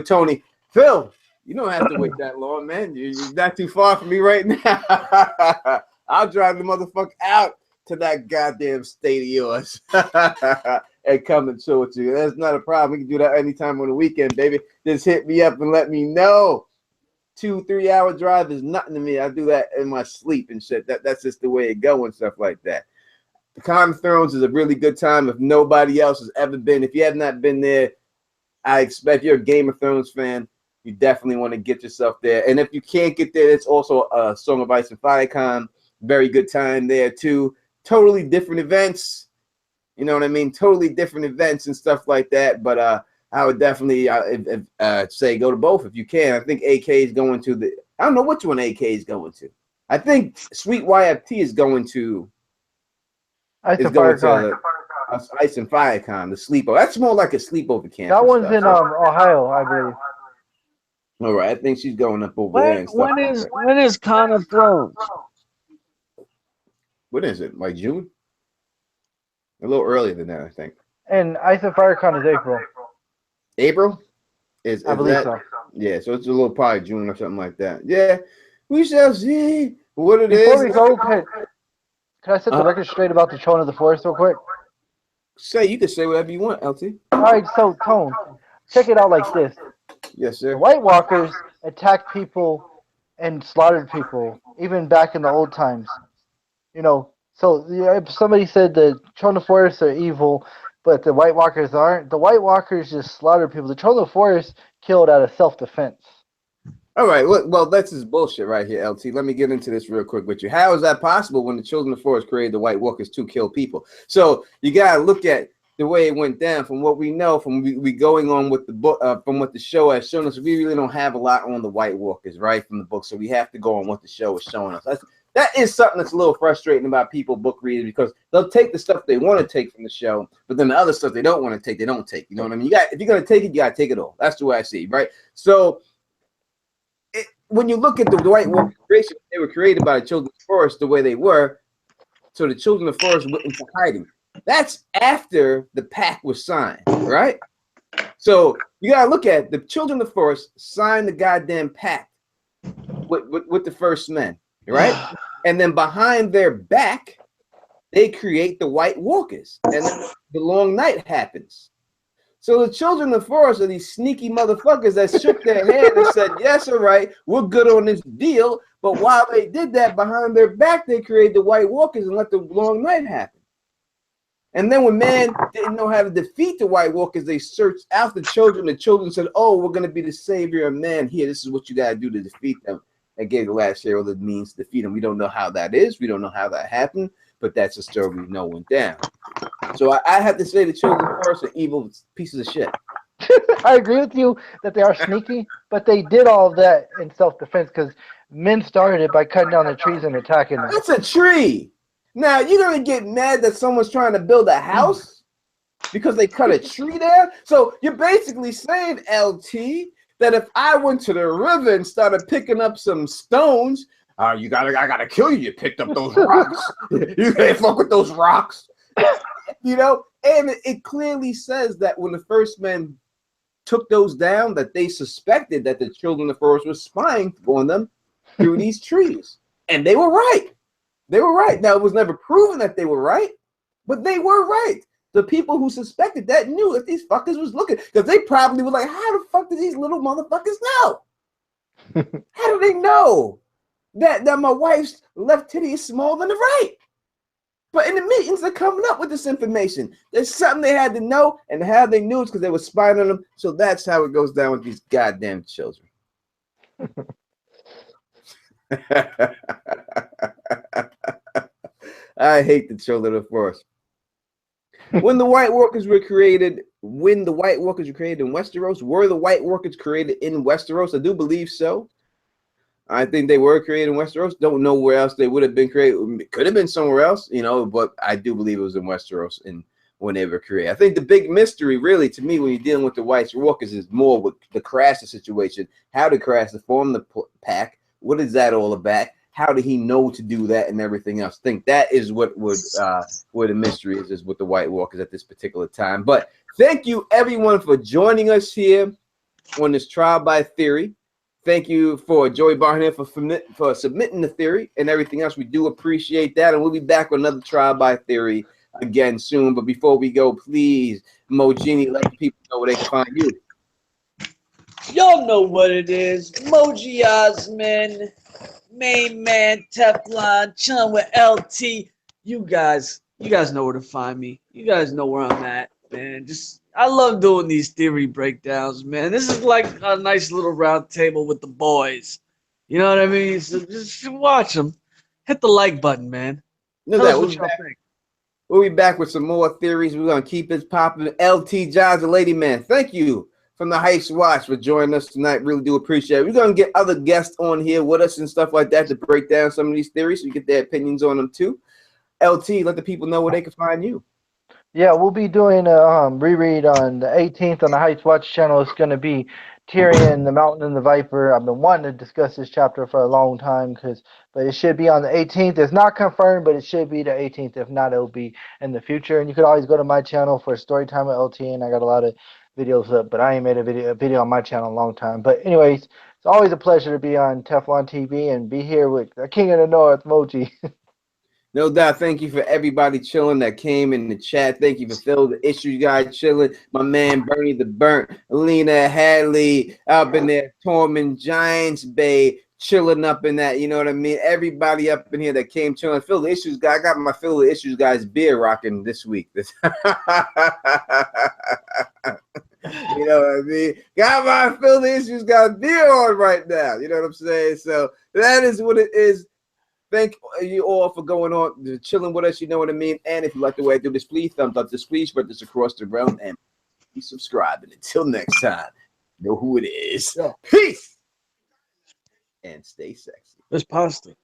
Tony. Phil, you don't have to wait that long, man. You're not too far from me right now. I'll drive the motherfucker out to that goddamn state of yours and come and chill with you. That's not a problem. We can do that anytime on the weekend, baby. Just hit me up and let me know. 2-3 hour drive is nothing to me. I do that in my sleep and shit. That's just the way it goes and stuff like that. The Con of Thrones is a really good time. If nobody else has ever been, if you have not been there, I expect you're a Game of Thrones fan. You definitely want to get yourself there. And if you can't get there, it's also a Song of Ice and Fire Con. Very good time there too. Totally different events. You know what I mean? Totally different events and stuff like that. But I would definitely say go to both if you can. I think AK is going to I don't know which one AK is going to. I think Sweet YFT is going to
Ice and Fire Con.
Ice and Fire Con, the sleepover. That's more like a sleepover camp.
That one's in Ohio, I believe.
All right, I think she's going up over there and stuff.
When is Con of Thrones?
What is it? Like June? A little earlier than that, I think.
And Ice and Fire Con is April.
April? I believe so. Yeah, so it's a little probably June or something like that. Yeah, we shall see what it is.
Before we go, can I set the record straight about the Children of the Forest real quick?
You can say whatever you want, LT.
All right, so Tone, check it out like this.
Yes, sir.
The White Walkers attacked people and slaughtered people, even back in the old times. You know, so somebody said the Children of the Forest are evil, but the White Walkers aren't. The White Walkers just slaughter people. The Children of the Forest killed out of self-defense.
All right, well, that's his bullshit right here, LT. Let me get into this real quick with you. How is that possible when the Children of the Forest created the White Walkers to kill people? So you got to look at the way it went down. From what we know, from we going on with the book, from what the show has shown us, we really don't have a lot on the White Walkers, right, from the book. So we have to go on what the show is showing us. That is something that's a little frustrating about people, book readers, because they'll take the stuff they want to take from the show, but then the other stuff they don't want to take, they don't take. You know what I mean? If you're going to take it, you got to take it all. That's the way I see it, right? So when you look at the White Walker creation, they were created by the Children of the Forest the way they were, so the Children of the Forest went into hiding. That's after the pact was signed, right? So you got to look at the Children of the Forest signed the goddamn pact with the first men, right? And then behind their back, they create the White Walkers, and then the long night happens. So the children of the forest are these sneaky motherfuckers that shook their hand and said, yes, all right, we're good on this deal. But while they did that, behind their back, they created the White Walkers and let the long night happen. And then when man didn't know how to defeat the White Walkers, they searched out the children. The children said, oh, we're going to be the savior of man. Here, this is what you got to do to defeat them. And gave the last hero the means to defeat them. We don't know how that is. We don't know how that happened. But that's a story we know went down. So I have to say the children of the forest are evil pieces of shit.
I agree with you that they are sneaky, but they did all of that in self-defense because men started it by cutting down the trees and attacking them.
That's a tree. Now, you're going to get mad that someone's trying to build a house because they cut a tree down? So you're basically saying, LT, that if I went to the river and started picking up some stones, I gotta kill you. You picked up those rocks. You can't fuck with those rocks. You know, and it clearly says that when the first men took those down, that they suspected that the children of the forest were spying on them through these trees. And they were right. They were right. Now, it was never proven that they were right, but they were right. The people who suspected that knew that these fuckers was looking, because they probably were like, how the fuck did these little motherfuckers know? How do they know that my wife's left titty is smaller than the right? But in the meetings, they're coming up with this information. There's something they had to know, and how they knew it's because they were spying on them. So that's how it goes down with these goddamn children. I hate the children of the forest. When the White Walkers were created in Westeros, were the White Walkers created in Westeros? I do believe so. I think they were created in Westeros. Don't know where else they would have been created. Could have been somewhere else, you know, but I do believe it was in Westeros and when they were created. I think the big mystery, really, to me, when you're dealing with the White Walkers, is more with the Craster situation. How did Craster form the pack? What is that all about? How did he know to do that and everything else? I think that is what would where the mystery is with the White Walkers at this particular time. But thank you, everyone, for joining us here on this Trial by Theory. Thank you for Joey Barnett for submitting the theory and everything else. We do appreciate that. And we'll be back with another Trial by Theory again soon. But before we go, please, Mojini, let the people know where they can find you.
Y'all know what it is. Moji Osman, main man, Teflon, chilling with LT. You guys know where to find me. You guys know where I'm at, man. I love doing these theory breakdowns, man. This is like a nice little round table with the boys. You know what I mean? So just watch them. Hit the like button, man. Tell us what y'all think.
We'll be back with some more theories. We're going to keep this popping. LT Johns, the lady man. Thank you from the Heist Watch for joining us tonight. Really do appreciate it. We're going to get other guests on here with us and stuff like that to break down some of these theories so we get their opinions on them too. LT, let the people know where they can find you.
Yeah, we'll be doing a reread on the 18th on the Heights Watch channel. It's going to be Tyrion, the Mountain, and the Viper. I've been wanting to discuss this chapter for a long time, but it should be on the 18th. It's not confirmed, but it should be the 18th. If not, it'll be in the future. And you could always go to my channel for Storytime with LT, and I got a lot of videos up, but I ain't made a video on my channel in a long time. But anyways, it's always a pleasure to be on Teflon TV and be here with the King of the North, Moji.
No doubt. Thank you for everybody chilling that came in the chat. Thank you for Phil, the issue guy chilling. My man Bernie the Burnt, Alina Hadley up in there, Tormund Giants Bay chilling up in that. You know what I mean? Everybody up in here that came chilling. Phil the issues guy. I got my Phil the issues guys beer rocking this week. You know what I mean? Got my Phil the issues guys beer on right now. You know what I'm saying? So that is what it is. Thank you all for going on, chilling with us. You know what I mean? And if you like the way I do this, please thumbs up this, please spread this across the realm, and please subscribe. And until next time, know who it is. Peace and stay sexy.
There's pasta.